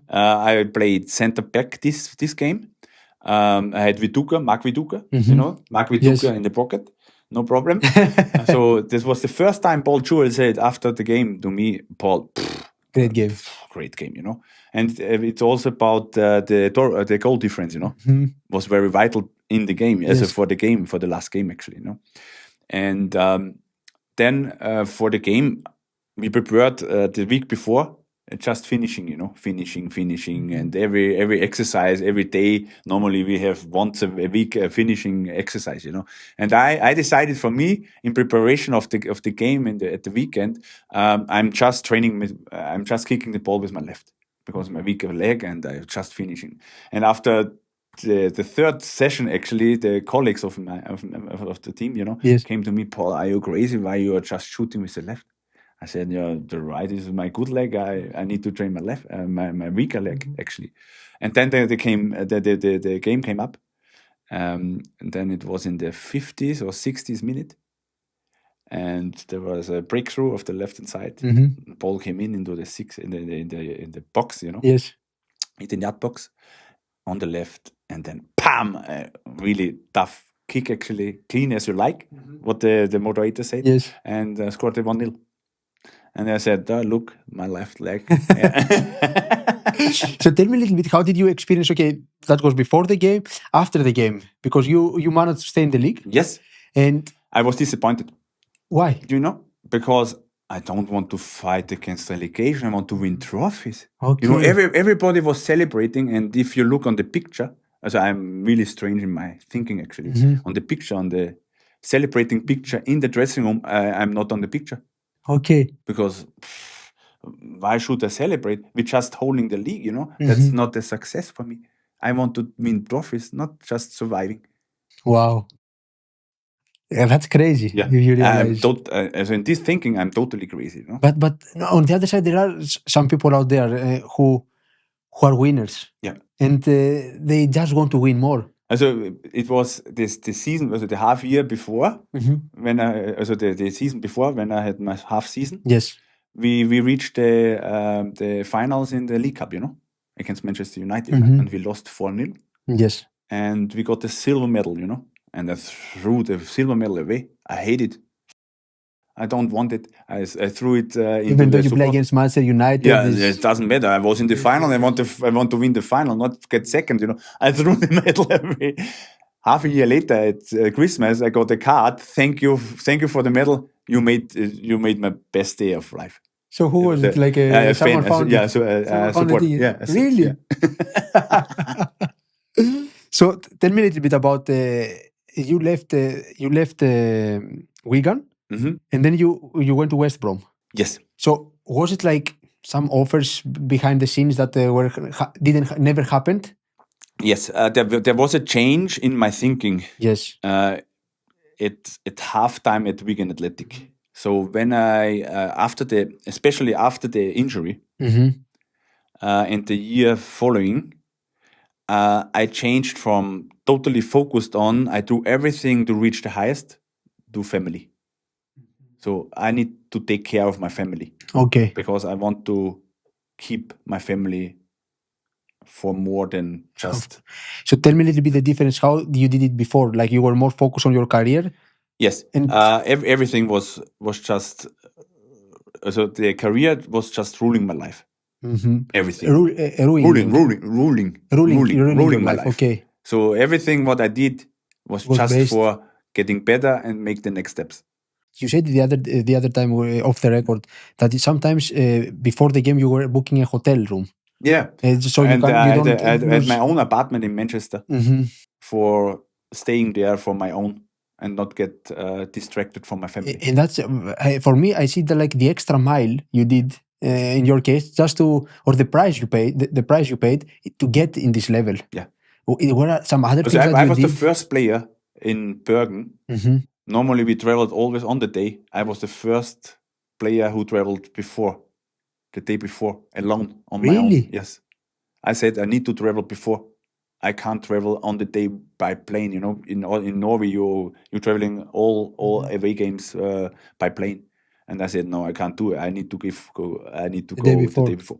I played center back this game. I had Mark Viduka, Mark Viduka in the pocket. no problem. So this was the first time Paul Jewell said after the game to me, Paul, Great game. Great game, you know. And it's also about the goal difference, you know, was very vital in the game, Yes. for the last game, actually, you know. And then for the game, we prepared the week before, just finishing, you know, finishing, and every exercise, every day. Normally we have once a week finishing exercise, you know. And I decided for me in preparation of the game at the weekend, I'm just I'm just kicking the ball with my left because my weaker leg, and I'm just finishing. And after the third session, actually, the colleagues of the team, you know, Yes. came to me, Paul, are you crazy? Why you are just shooting with the left? I said, yeah, the right is my good leg. I need to train my left, my weaker leg, actually. And then the game came up, and then it was in the 50th or 60th minute, and there was a breakthrough of the left hand side. The ball came into the in the box, you know. Yes. In the net box on the left, and then bam, really tough kick, actually, clean as you like, what the moderator said. Yes. And scored the 1-0. And I said, look, my left leg. So tell me a little bit, how did you experience, okay, that was before the game, after the game, because you managed to stay in the league. Yes. And I was disappointed. Why? Do you know? Because I don't want to fight against relegation. I want to win trophies. Okay. You know, everybody was celebrating, and if you look on the picture, also I'm really strange in my thinking, actually. On the picture, on the celebrating picture in the dressing room, I'm not on the picture. Okay. Because why should I celebrate? We're just holding the league, you know. That's not a success for me. I want to win trophies, not just surviving. Wow. Yeah, that's crazy. Yeah, if you realize. So in this thinking, I'm totally crazy. You know? But on the other side, there are some people out there who are winners. Yeah. And they just want to win more. Also, it was the season, also the half year before, when the season before, when I had my half season. Yes. We reached the finals in the League Cup, you know, against Manchester United, and we lost 4-0. Yes. And we got the silver medal, you know, and I threw the silver medal away. I hate it. I don't want it. I threw it into even though you play against Manchester United. Yeah, it doesn't matter. I was in the final. I want to win the final, not get second. You know, I threw the medal away. Half a year later, at Christmas, I got a card. Thank you for the medal. You made my best day of life. So who was it? Like a someone found yeah, so support. Yeah, really. Yeah. So tell me a little bit about you left Wigan. And then you went to West Brom. Yes. So was it like some offers behind the scenes that never happened? Yes, there was a change in my thinking. Yes. At halftime at Wigan Athletic. So when especially after the injury, and the year following, I changed from totally focused on I do everything to reach the highest to family. So I need to take care of my family. Okay. Because I want to keep my family for more than just. So tell me a little bit the difference, how you did it before. Like you were more focused on your career? Yes. And everything was just. So the career was just ruling my life. Everything. Ruling my life. Okay. So everything what I did was just based for getting better and make the next steps. You said the other time off the record that sometimes before the game you were booking a hotel room. Yeah. So I had my own apartment in Manchester for staying there for my own and not get distracted from my family. And that's for me. I see the extra mile you did in your case, just to, or the price you paid, the price you paid to get in this level. Yeah. Were some other things I was the first player in Bergen. Normally we traveled always on the day. I was the first player who traveled the day before, alone on my own. Yes. I said I need to travel before. I can't travel on the day by plane. You know, in Norway you're traveling all away games by plane. And I said no, I can't do it. I need to go the day before.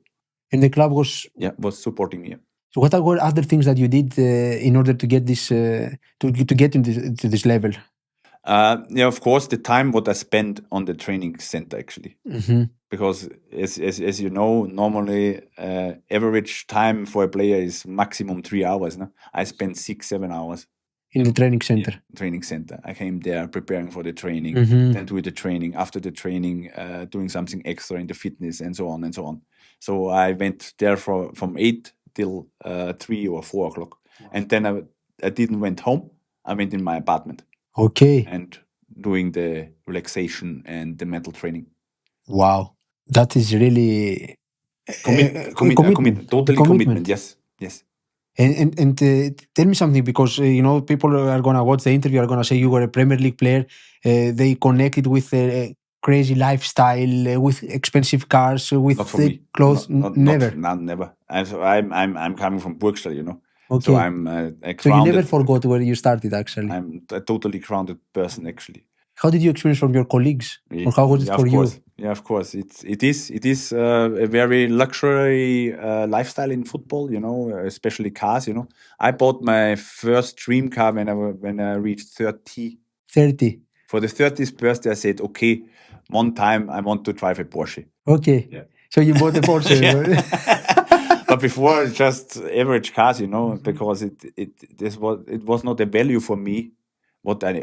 And the club was supporting me. So what were other things that you did in order to get this to get into this level? Yeah, of course, the time what I spent on the training center actually, because as you know, normally average time for a player is maximum 3 hours. No, I spent 6-7 hours in the training center. Training center. I came there preparing for the training, then do the training. After the training, doing something extra in the fitness and so on and so on. So I went there from 8 till 3 or 4 o'clock, and then I didn't went home. I went in my apartment. Okay. And doing the relaxation and the mental training. Wow, that is really Commitment. Totally commitment. Yes. And tell me something, because people are gonna watch the interview, are gonna say you were a Premier League player. They connected with a crazy lifestyle, with expensive cars, with not for me. clothes. Never. Never. I'm coming from Burgstall, you know. Okay. So I'm a grounded. So you never forgot where you started, actually. I'm a totally grounded person, actually. How did you experience from your colleagues, or how was it for you? Yeah, of course. It is a very luxury lifestyle in football, you know, especially cars. You know, I bought my first dream car when I reached 30. 30. For the 30th birthday, I said, okay, one time I want to drive a Porsche. Okay. Yeah. So you bought a Porsche. But before, just average cars, you know, because it was not a value for me what I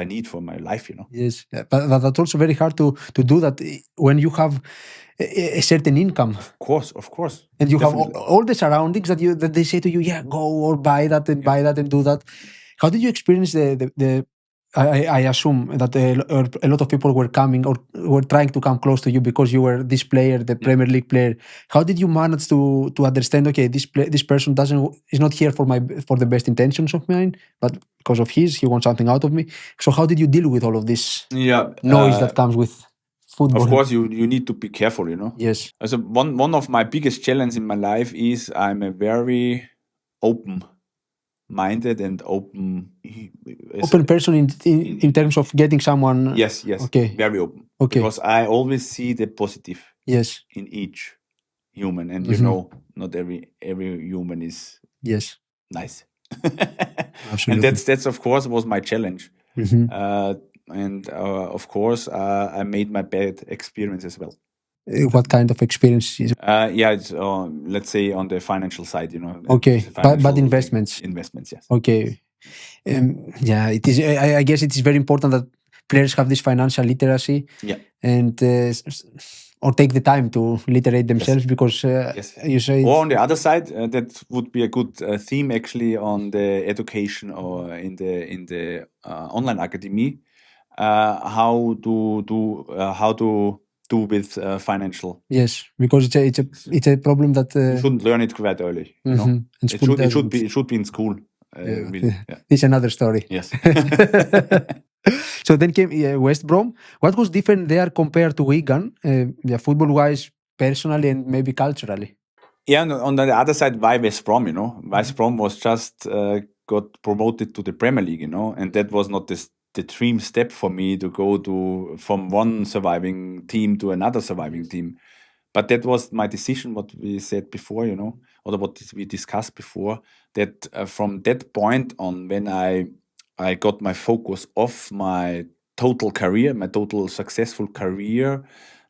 need for my life, you know. Yes, but that's also very hard to do that when you have a certain income. Of course. And you definitely have all the surroundings that they say to you, yeah, go or buy that and buy that and do that. How did you experience the I assume that a lot of people were coming or were trying to come close to you because you were this player, the Premier League player. How did you manage to understand? Okay, this person is not here for the best intentions of mine, but because of he wants something out of me. So how did you deal with all of this noise that comes with football? Of course, you need to be careful, you know. Yes. So one of my biggest challenges in my life is I'm a very open-minded and open person in terms of getting someone. Yes. Okay. Very open. Okay. Because I always see the positive. Yes. In each human, and you know, not every human is nice. Absolutely. And that's of course was my challenge. And of course, I made my bad experience as well. What kind of experience? It's let's say on the financial side, you know. Okay, but investments. Investments, yes. Okay. Yeah, it is. I guess it is very important that players have this financial literacy. Yeah. And or take the time to literate themselves, because you say. Or on the other side, that would be a good theme actually on the education or in the online academy. How to do with financial. Yes, because it's a problem that you shouldn't learn it quite early. You know? It should be in school. Really. Yeah. It's another story. Yes. So then came West Brom. What was different there compared to Wigan, football-wise, personally, and maybe culturally? Yeah, on the other side, why West Brom? You know, West Brom was just got promoted to the Premier League. You know, and that was not the dream step for me to go from one surviving team to another surviving team. But that was my decision, what we said before, you know, or what we discussed before, that from that point on, when I got my focus off my total career, my total successful career,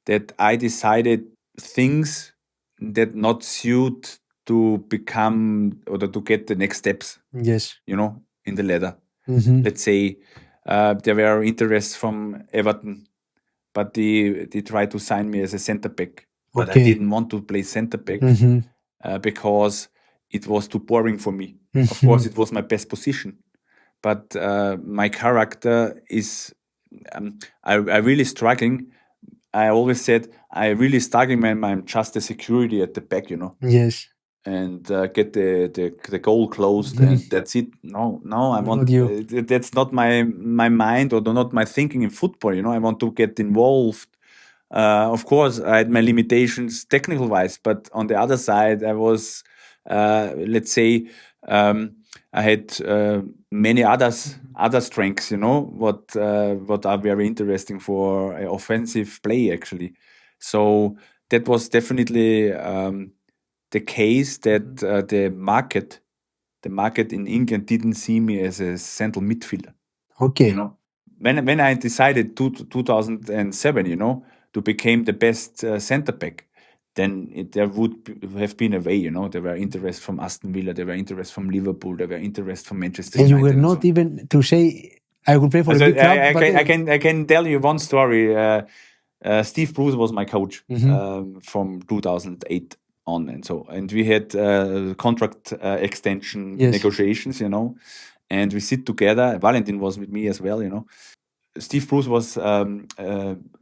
that I decided things that not suit to become or to get the next steps. Yes. You know, in the ladder. Let's say there were interests from Everton, but they tried to sign me as a centre back. But I didn't want to play centre back because it was too boring for me. Of course, it was my best position, but my character is. I really struggling. I always said I really struggling when I'm just a security at the back, you know. Yes. And get the goal closed, and that's it. No, I want. That's not my mind or not my thinking in football. You know, I want to get involved. Of course, I had my limitations technical wise, but on the other side, I was, let's say, I had many other strengths. You know, what are very interesting for offensive play actually. So that was definitely the case that the market in England didn't see me as a central midfielder. Okay. You know, when I decided 2007, to become the best center back, then there would have been a way. There were interest from Aston Villa, there were interest from Liverpool, there were interest from Manchester And you United. were not even to say, I would play for a big club. I can tell you one story. Steve Bruce was my coach from 2008 on, and we had contract extension negotiations, and we sit together. Valentin was with me as well. Steve Bruce was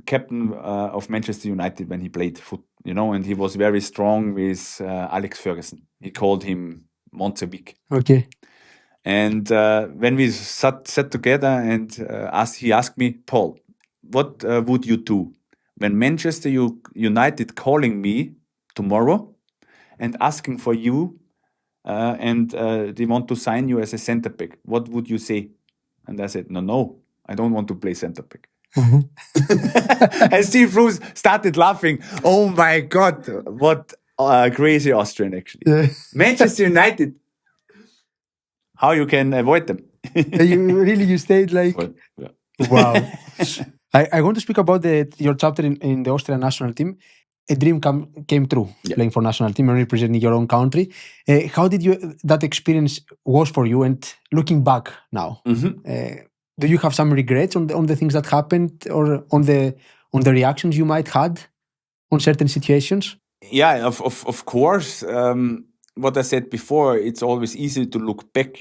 captain of Manchester United when he played football, and he was very strong with Alex Ferguson. He called him once a week. Okay. And when we sat together, and he asked me, Paul, what would you do when Manchester United calling me tomorrow and asking for you, and they want to sign you as a centre back? What would you say? And I said, no, I don't want to play centre back. And Steve Bruce started laughing. Oh my God, what crazy Austrian, actually. Manchester United. How you can avoid them? you stayed like... Well, yeah. Wow. I want to speak about your chapter in the Austrian national team. A dream came true, playing for national team and representing your own country. How did that experience was for you? And looking back now, do you have some regrets on the things that happened, or on the reactions you might had on certain situations? Yeah, of course. What I said before, it's always easy to look back,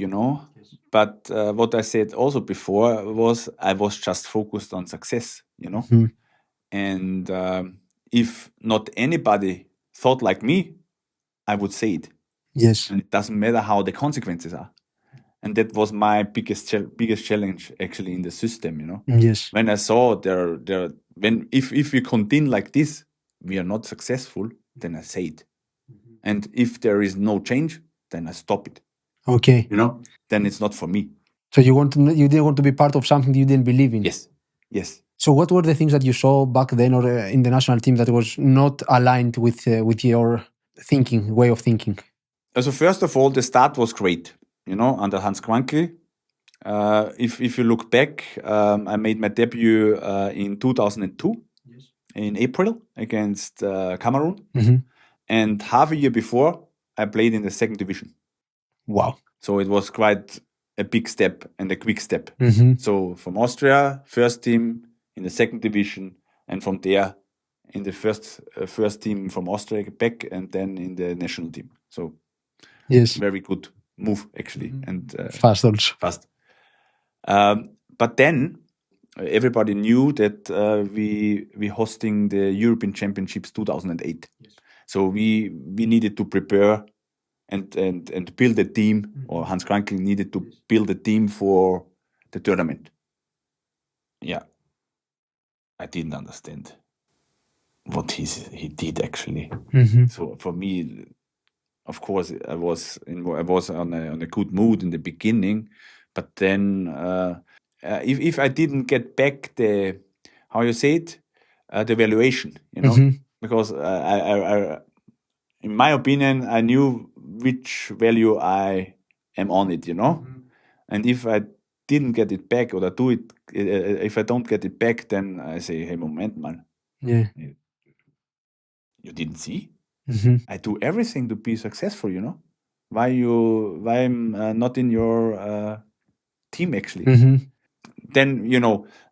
But what I said also before was I was just focused on success, And if not anybody thought like me, I would say it. Yes. And it doesn't matter how the consequences are. And that was my biggest challenge, actually, in the system, Yes. When I saw if we continue like this, we are not successful, then I say it. And if there is no change, then I stop it. Okay. Then it's not for me. So you didn't want to be part of something you didn't believe in? Yes. So what were the things that you saw back then, or in the national team, that was not aligned with your way of thinking? So first of all, the start was great, under Hans Krankl. If you look back, I made my debut in 2002 in April against Cameroon. And half a year before, I played in the second division. Wow. So it was quite a big step and a quick step. So from Austria, first team in the second division, and from there in the first team from Austria back, and then in the national team. So very good move, actually. And fast also. Fast. But then everybody knew that we hosting the European Championships 2008. So we needed to prepare and build a team, or Hans Krankl needed to build a team for the tournament. Yeah, I didn't understand what he did, actually. So for me, of course, I was on a good mood in the beginning, but then if I didn't get back the valuation, because I in my opinion, I knew which value I am on it, and if I didn't get it back, or if I don't get it back, then I say, hey, moment, man. Yeah. You didn't see? I do everything to be successful, Why I'm not in your team, actually? Then,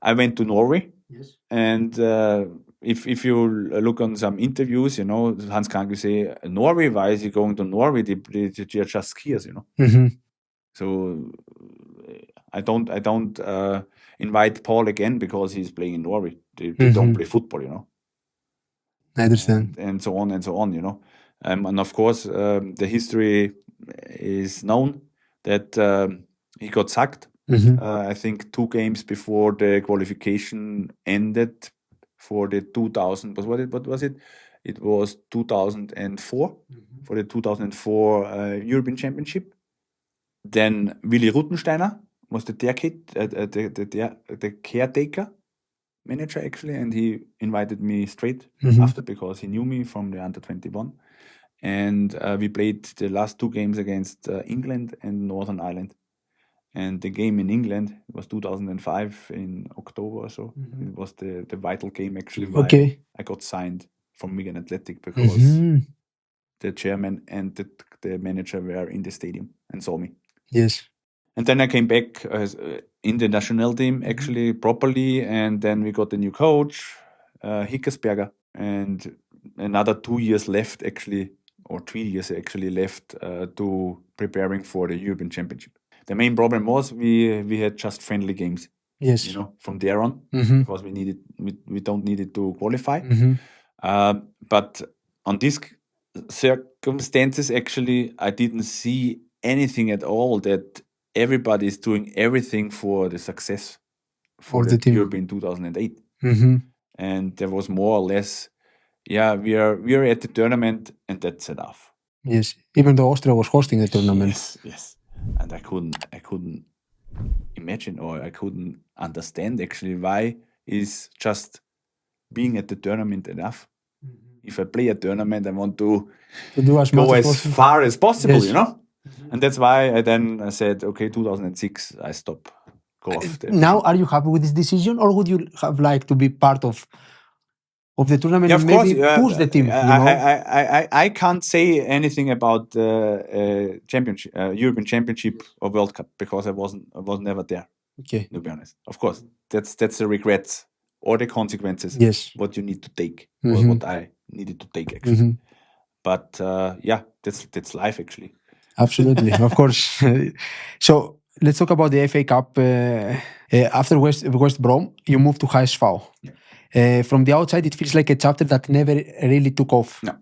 I went to Norway. And if you look on some interviews, Hans Krankl say, Norway, why is he going to Norway? They are just skiers, So I don't invite Paul again because he's playing in Norway. They don't play football, I understand. And so on and so on, and of course, the history is known that he got sacked. I think 2 games before the qualification ended for the 2000. What was it? It was 2004 for the 2004 European Championship. Then Willi Ruttensteiner was the caretaker manager, actually, and he invited me straight after, because he knew me from the under 21, and we played the last 2 games against England and Northern Ireland, And the game in England, it was 2005 in October or so. It was the vital game actually why I got signed from Wigan Athletic, because the chairman and the manager were in the stadium and saw me. Yes. And then I came back in the national team actually properly, and then we got a new coach, Hickersberger, and another 2 years left actually, or 3 years actually left to preparing for the European Championship. The main problem was we had just friendly games. Yes. You know, from there on, because we don't need it to qualify. But on these circumstances, actually, I didn't see anything at all that everybody is doing everything for the success for the team. European 2008. And there was more or less, we are at the tournament and that's enough. Yes, even though Austria was hosting the tournament. Yes. And I couldn't imagine, or I couldn't understand actually why is just being at the tournament enough. If I play a tournament, I want to do as far as possible, yes. You know? And that's why I said, okay, 2006, I stop. Go off there. Now, are you happy with this decision, or would you have liked to be part of the tournament and maybe push the team? I can't say anything about championship, European Championship or World Cup, because I was never there. Okay, to be honest. Of course, that's the regrets or the consequences. Yes, what you need to take, or what I needed to take actually. But that's life actually. Absolutely, of course. So let's talk about the FA Cup. After West Brom, you moved to HSV. From the outside, it feels like a chapter that never really took off. No.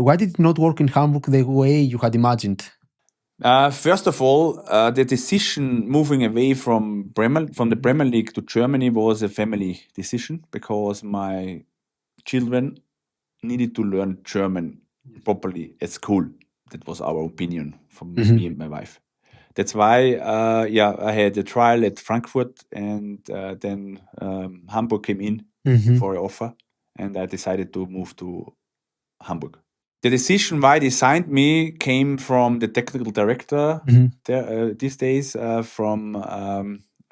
Why did it not work in Hamburg the way you had imagined? First of all, the decision moving away from the Premier League to Germany was a family decision, because my children needed to learn German properly at school. That was our opinion from me and my wife. That's why, I had a trial at Frankfurt, and then Hamburg came in for an offer, and I decided to move to Hamburg. The decision why they signed me came from the technical director there, these days, from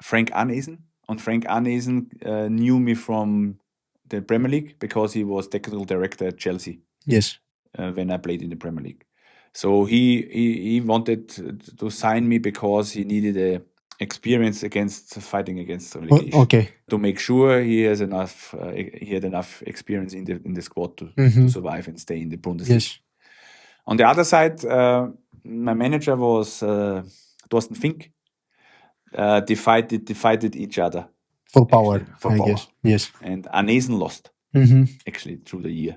Frank Arnezen. And Frank Arnezen knew me from the Premier League, because he was technical director at Chelsea. Yes. When I played in the Premier League. So he wanted to sign me because he needed a experience fighting against relegation. Okay. To make sure he had enough experience in the squad to survive and stay in the Bundesliga. Yes. On the other side, my manager was Thorsten Fink. Divided each other for power. I guess. Yes. And Arnezen lost actually through the year.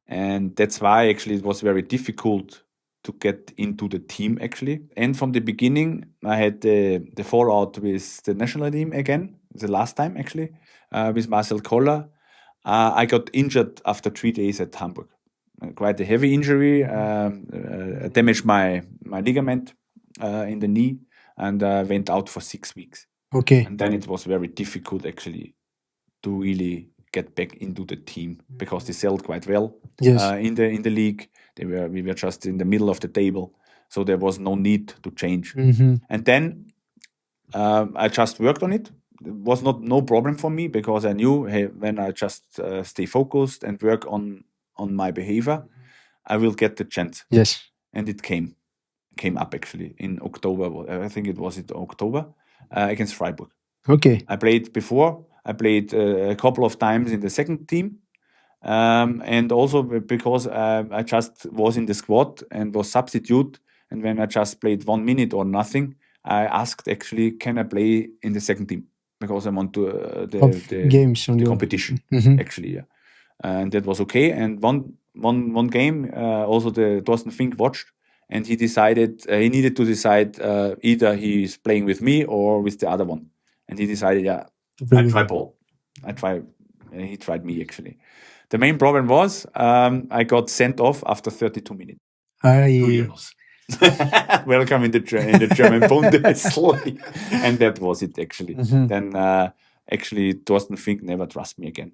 And that's why actually it was very difficult to get into the team actually. And from the beginning, I had the fallout with the national team again, the last time actually, with Marcel Koller. I got injured after 3 days at Hamburg. Quite a heavy injury, damaged my ligament in the knee, and went out for 6 weeks. Okay. And then it was very difficult actually to really get back into the team, because they sold quite well. Yes. In the league. We were just in the middle of the table, so there was no need to change. And then I just worked on it. It was no problem for me, because I knew, hey, when I just stay focused and work on my behavior, I will get the chance. Yes. And it came up actually in October. I think it was in October against Freiburg. Okay. I played before. I played a couple of times in the second team. And also because I just was in the squad and was substitute, and when I just played 1 minute or nothing, I asked actually, can I play in the second team, because I want to the games on the competition actually, yeah. And that was okay. And one game also the Thorsten Fink watched, and he decided he needed to decide either he's playing with me or with the other one, and he decided, I try Paul. He tried me actually. The main problem was I got sent off after 32 minutes. 2 years. Welcome in the German Bundesliga. And that was it actually. Then actually Thorsten Fink never trust me again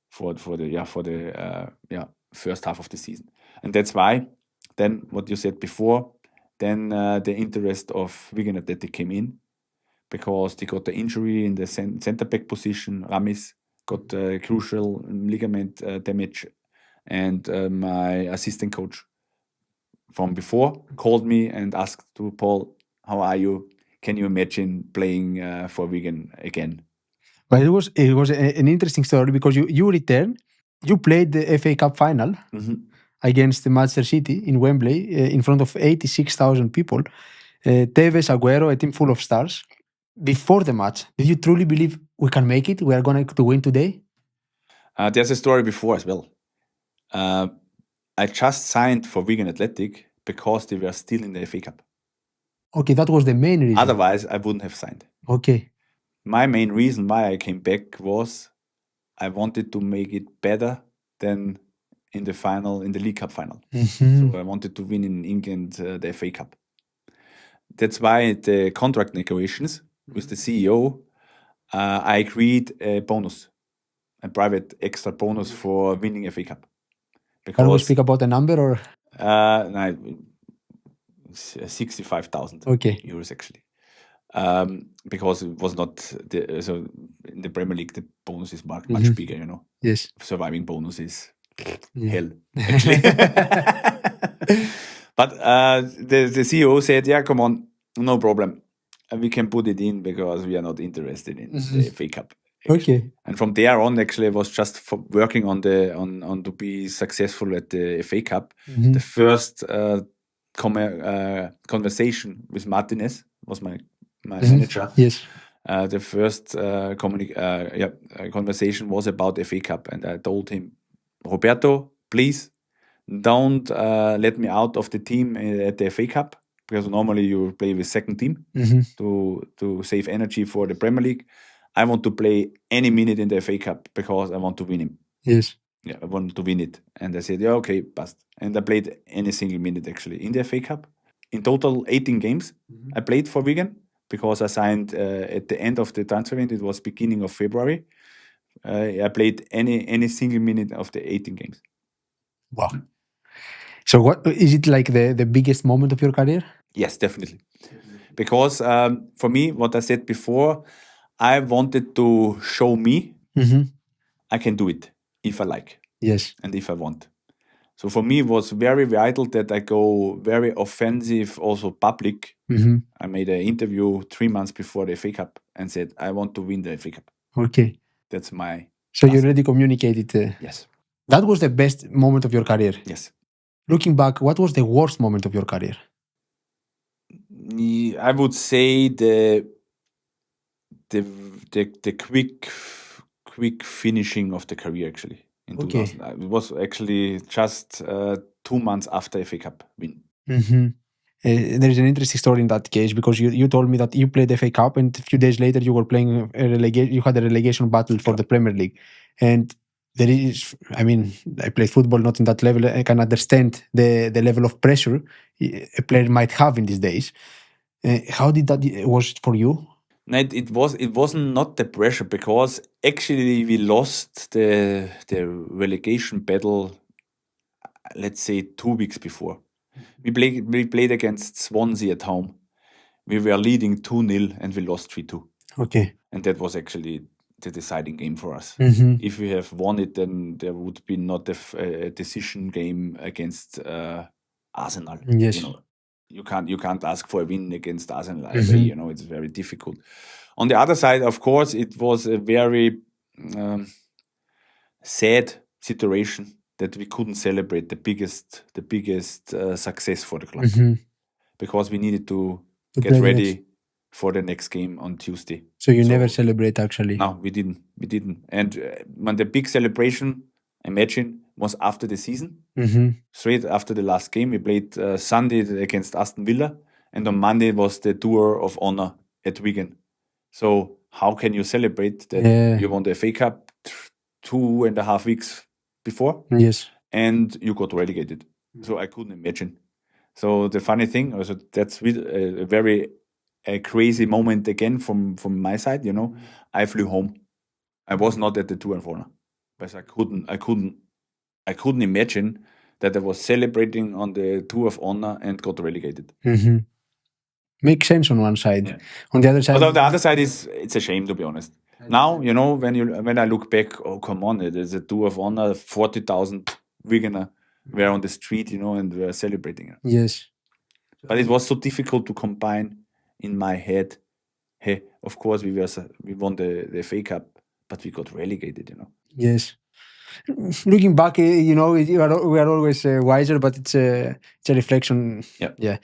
for the first half of the season. And that's why then what you said before, then the interest of Wigan Athletic came in because they got the injury in the centre back position. Ramis got crucial ligament damage, and my assistant coach from before called me and asked to Paul, "How are you? Can you imagine playing for Wigan again?" But it was an interesting story because you returned, you played the FA Cup final against Manchester City in Wembley in front of 86,000 people. Tevez, Aguero, a team full of stars. Before the match, did you truly believe we can make it? We are going to win today? There's a story before as well. I just signed for Wigan Athletic because they were still in the FA Cup. Okay, that was the main reason. Otherwise, I wouldn't have signed. Okay. My main reason why I came back was I wanted to make it better than in the League Cup final. So I wanted to win in England the FA Cup. That's why the contract negotiations with the CEO, I agreed a bonus, a private extra bonus for winning FA Cup. Can we speak about a number or? 65,000 Okay. euros actually. Because it was not so in the Premier League the bonus is much bigger, you know. Yes. Surviving bonus is hell actually. But the CEO said, "Yeah, come on, no problem. We can put it in because we are not interested in the FA Cup." Actually. Okay. And from there on, actually, I was just working on to be successful at the FA Cup. The first conversation with Martinez was my manager. Yes. The first conversation was about FA Cup, and I told him, "Roberto, please don't let me out of the team at the FA Cup, because normally you play with second team to save energy for the Premier League. I want to play any minute in the FA Cup because I want to win him." Yes. Yeah, I want to win it. And I said, "Yeah, okay, bust." And I played any single minute actually in the FA Cup. In total, 18 games I played for Wigan because I signed at the end of the transfer window. It was beginning of February. I played any single minute of the 18 games. Wow. So what is it like the biggest moment of your career? Yes, definitely. Because for me, what I said before, I wanted to show me I can do it if I like. Yes. And if I want. So for me, it was very vital that I go very offensive, also public. I made an interview 3 months before the FA Cup and said, I want to win the FA Cup. Okay. That's my... So you already communicated. Yes. That was the best moment of your career. Yes. Looking back, what was the worst moment of your career? I would say the quick finishing of the career actually in 2000. It was actually just 2 months after FA Cup win. There is an interesting story in that case because you told me that you played FA Cup and a few days later you were playing you had a relegation battle for the Premier League. And there is, I mean, I played football not in that level. I can understand the level of pressure a player might have in these days. How did that was for you? No, it wasn't not the pressure because actually we lost the relegation battle, let's say 2 weeks before. We played against Swansea at home. We were leading 2-0 and we lost 3-2. Okay. And that was actually the deciding game for us. If we have won it, then there would be not a decision game against Arsenal. Yes. You know, you can't ask for a win against Arsenal away. You know, it's very difficult. On the other side, of course, it was a very sad situation that we couldn't celebrate the biggest success for the club because we needed to get ready for the next game on Tuesday. So you never celebrate actually? No, we didn't. And when the big celebration, imagine, was after the season, straight after the last game. We played Sunday against Aston Villa, and on Monday was the tour of honor at Wigan. So how can you celebrate that you won the FA Cup 2.5 weeks before? Yes. And you got relegated. So I couldn't imagine. So the funny thing, also that's a very crazy moment again from my side. You know, I flew home. I was not at the tour of honor, because I couldn't imagine that I was celebrating on the Tour of Honor and got relegated. Makes sense on one side. Yeah. On the other side, But on the other side, it's a shame, to be honest. Now, when I look back, oh come on, it is a Tour of Honor, 40,000 Wiganer were on the street, and were celebrating. Yes. But it was so difficult to combine in my head. Hey, of course we won the FA Cup, but we got relegated. Yes. Looking back, we are always wiser, but it's a reflection. Yeah.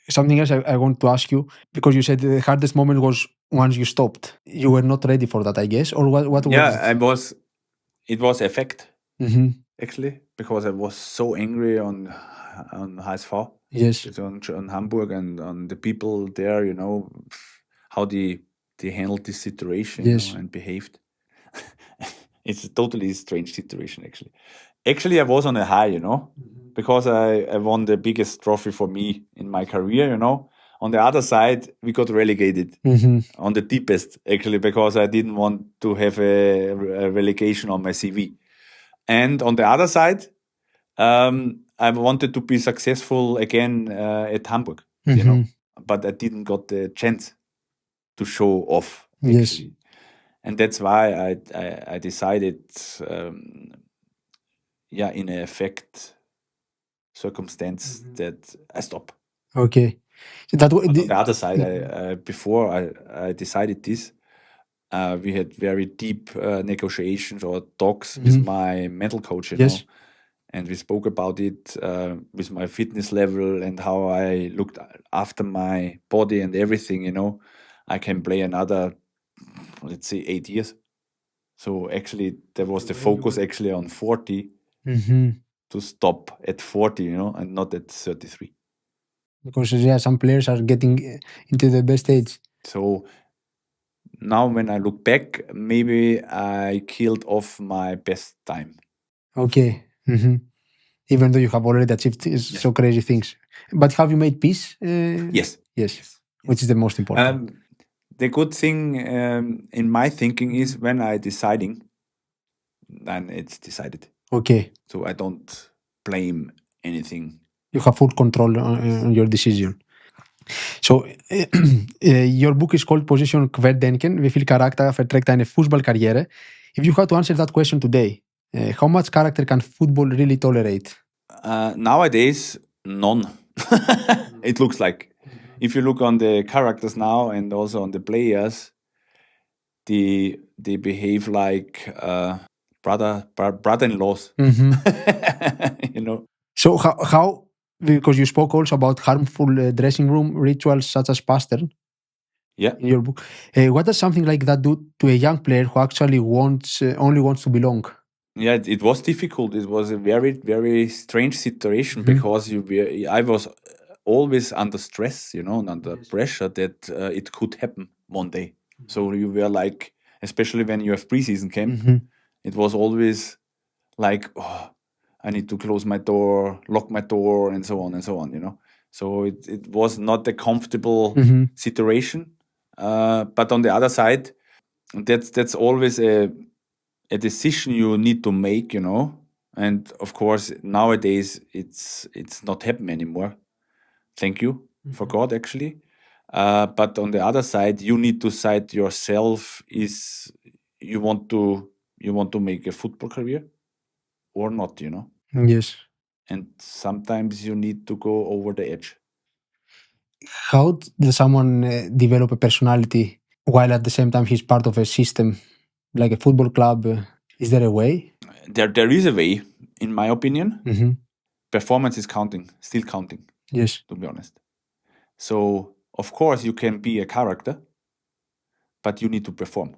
Something else I want to ask you, because you said the hardest moment was once you stopped. You were not ready for that, I guess, or what? Was it? It was effect actually, because I was so angry on HSV. Yes. On Hamburg and on the people there, how they handled this situation and behaved. It's a totally strange situation, actually. Actually, I was on a high, because I won the biggest trophy for me in my career, On the other side, we got relegated on the deepest, actually, because I didn't want to have a relegation on my CV. And on the other side, I wanted to be successful again at Hamburg, but I didn't got the chance to show off. Actually. Yes. And that's why I decided, in an effect circumstance that I stop. Okay. So on the other side, before I decided this, we had very deep negotiations or talks with my mental coach, Yes. And we spoke about it with my fitness level and how I looked after my body and everything, I can play another, let's say, 8 years. So actually, there was the focus actually on 40 to stop at 40, and not at 33. Because some players are getting into the best age. So now when I look back, maybe I killed off my best time. Okay. Even though you have already achieved so crazy things. But have you made peace? Yes. Which is the most important. The good thing in my thinking is when I deciding, then it's decided. Okay. So I don't blame anything. You have full control on your decision. So, your book is called Position Querdenken, wie viel Charakter verträgt eine Fußballkarriere? If you had to answer that question today, how much character can football really tolerate? Nowadays, none. It looks like. If you look on the characters now and also on the players, they behave like brother-in-laws. So how, because you spoke also about harmful dressing room rituals such as pastern. Yeah. In your book, what does something like that do to a young player who actually only wants to belong? Yeah, it was difficult. It was a very, very strange situation because I was always under stress, and under pressure that it could happen one day. So you were like, especially when you have preseason camp, it was always like, oh, I need to close my door, lock my door, and so on, So it was not a comfortable situation. But on the other side, that's always a decision you need to make, And of course, nowadays it's not happening anymore. Thank you for God, actually. But on the other side, you need to decide yourself: is you want to make a football career or not, Yes. And sometimes you need to go over the edge. How does someone develop a personality while at the same time he's part of a system like a football club? Is there a way? There is a way, in my opinion. Performance is still counting. Yes. To be honest. So, of course, you can be a character, but you need to perform.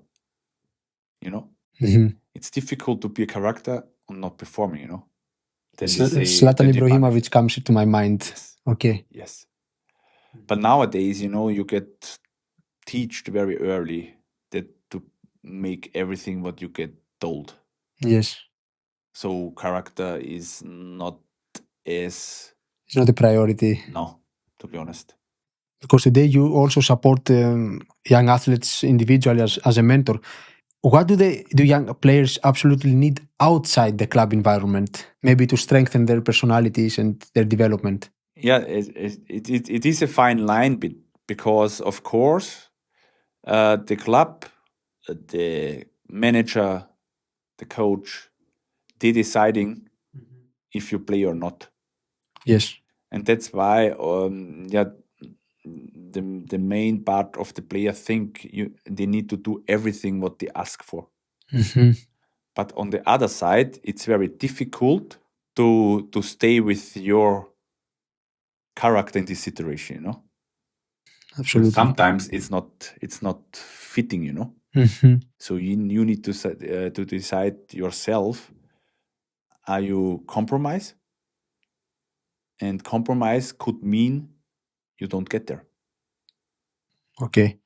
It's difficult to be a character and not performing, Zlatan Ibrahimovic comes to my mind. Yes. Okay. Yes. But nowadays, you get taught very early that to make everything what you get told. Yes. So character is not as... It's not a priority. No, to be honest. Because today you also support young athletes individually as a mentor. What do young players absolutely need outside the club environment, maybe to strengthen their personalities and their development? Yeah, it is a fine line because, of course, the club, the manager, the coach, they're deciding if you play or not. Yes. And that's why the main part of the player think they need to do everything what they ask for. But on the other side, it's very difficult to stay with your character in this situation, you know. Absolutely. Sometimes it's not fitting, you know. So you need to decide yourself. Are you compromise? And compromise could mean you don't get there. Okay.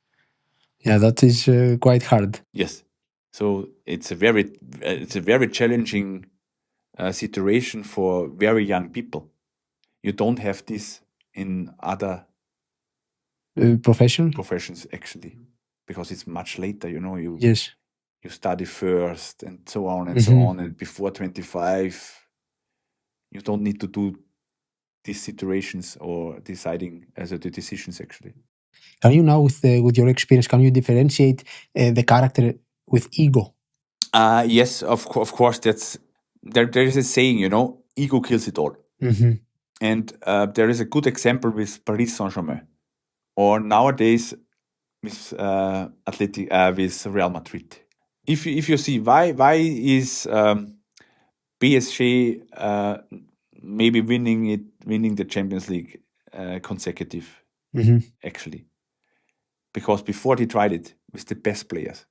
Yeah, that is quite hard. Yes. So it's a very challenging situation for very young people. You don't have this in other professions actually, because it's much later. You know, you study first and so on and so on, and before 25, you don't need to do these situations or deciding as the decisions actually. Can you now, with your experience, can you differentiate the character with ego? Yes, of course. There is a saying, you know, ego kills it all. And there is a good example with Paris Saint-Germain, or nowadays with Athletic, with Real Madrid. If you see why is PSG maybe winning the Champions League consecutive actually, because before they tried it with the best players,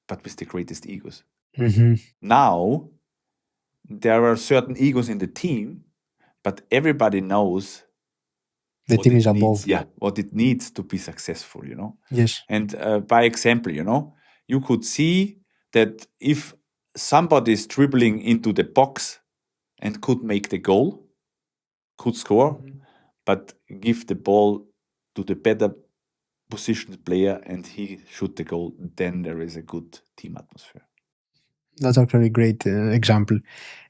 but with the greatest egos. Now there are certain egos in the team, but everybody knows the team is above. Yeah, what it needs to be successful, you know. Yes. And by example, you know, you could see that if somebody is dribbling into the box and could make the goal, could score, but give the ball to the better positioned player and he shoot the goal, then there is a good team atmosphere. That's actually a great example.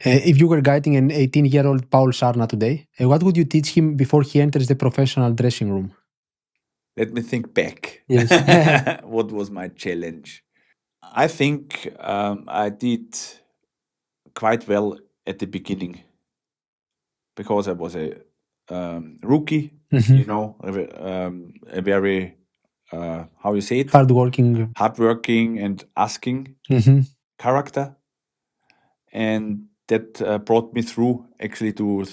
If you were guiding an 18-year-old Paul Scharner today, what would you teach him before he enters the professional dressing room? Let me think back. Yes. What was my challenge? I think I did quite well at the beginning because I was a rookie, you know, a very, how you say it? Hardworking and asking character. And that brought me through actually through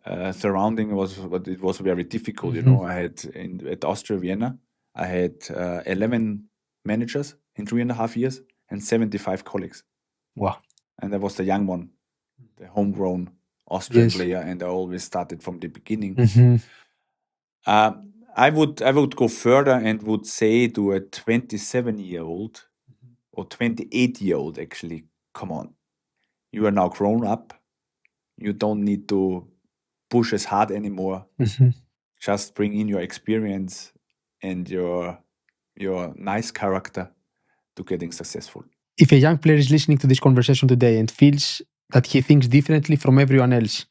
a surrounding but it was very difficult. You know, I had at Austria, Vienna, I had 11 managers in 3.5 years and 75 colleagues. Wow. And I was the young one, the homegrown Austrian player, and I always started from the beginning. I would go further and would say to a 27-year-old or 28-year-old actually, come on. You are now grown up. You don't need to push as hard anymore. Just bring in your experience and your nice character to getting successful. If a young player is listening to this conversation today and feels that he thinks differently from everyone else,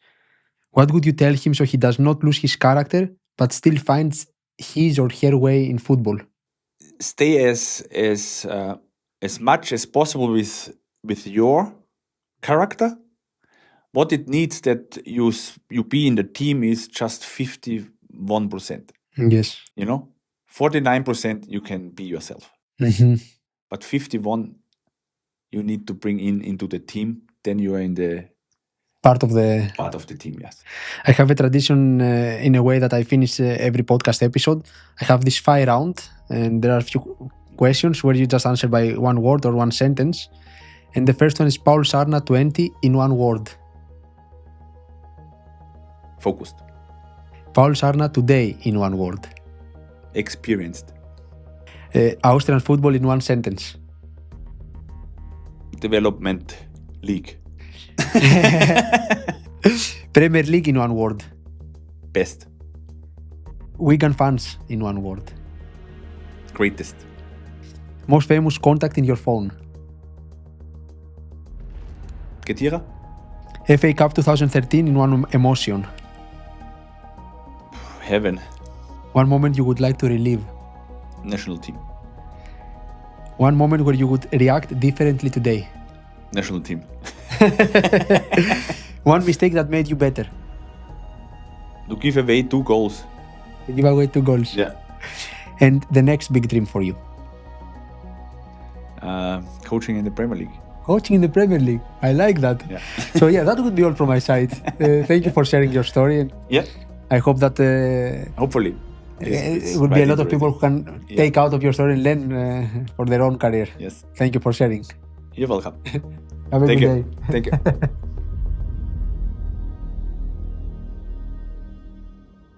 what would you tell him so he does not lose his character but still finds his or her way in football? Stay as much as possible with your character. What it needs that you be in the team is just 51%. Yes. You know, 49% you can be yourself. But 51 you need to bring into the team. Then you are in the part of the team. Yes. I have a tradition in a way that I finish every podcast episode. I have this 5 round, and there are a few questions where you just answer by one word or one sentence. And the first one is Paul Scharner 20 in one word. Focused. Paul Scharner today in one word. Experienced. Austrian football in one sentence. Development League. Premier League in one word. Best. Wigan fans in one word. Greatest. Most famous contact in your phone. Ketira? FA Cup 2013 in one emotion. Heaven. One moment you would like to relive. National team. One moment where you would react differently today. National team. One mistake that made you better. To give away 2 goals. You give away 2 goals. Yeah. And the next big dream for you. Coaching in the Premier League. Coaching in the Premier League. I like that. Yeah. So yeah, that would be all from my side. Thank you for sharing your story. And Yeah. I hope that Hopefully. it will be a lot of people who can take out of your story and learn for their own career. Yes. Thank you for sharing. You're welcome. Have a Thank good you. day. Thank you.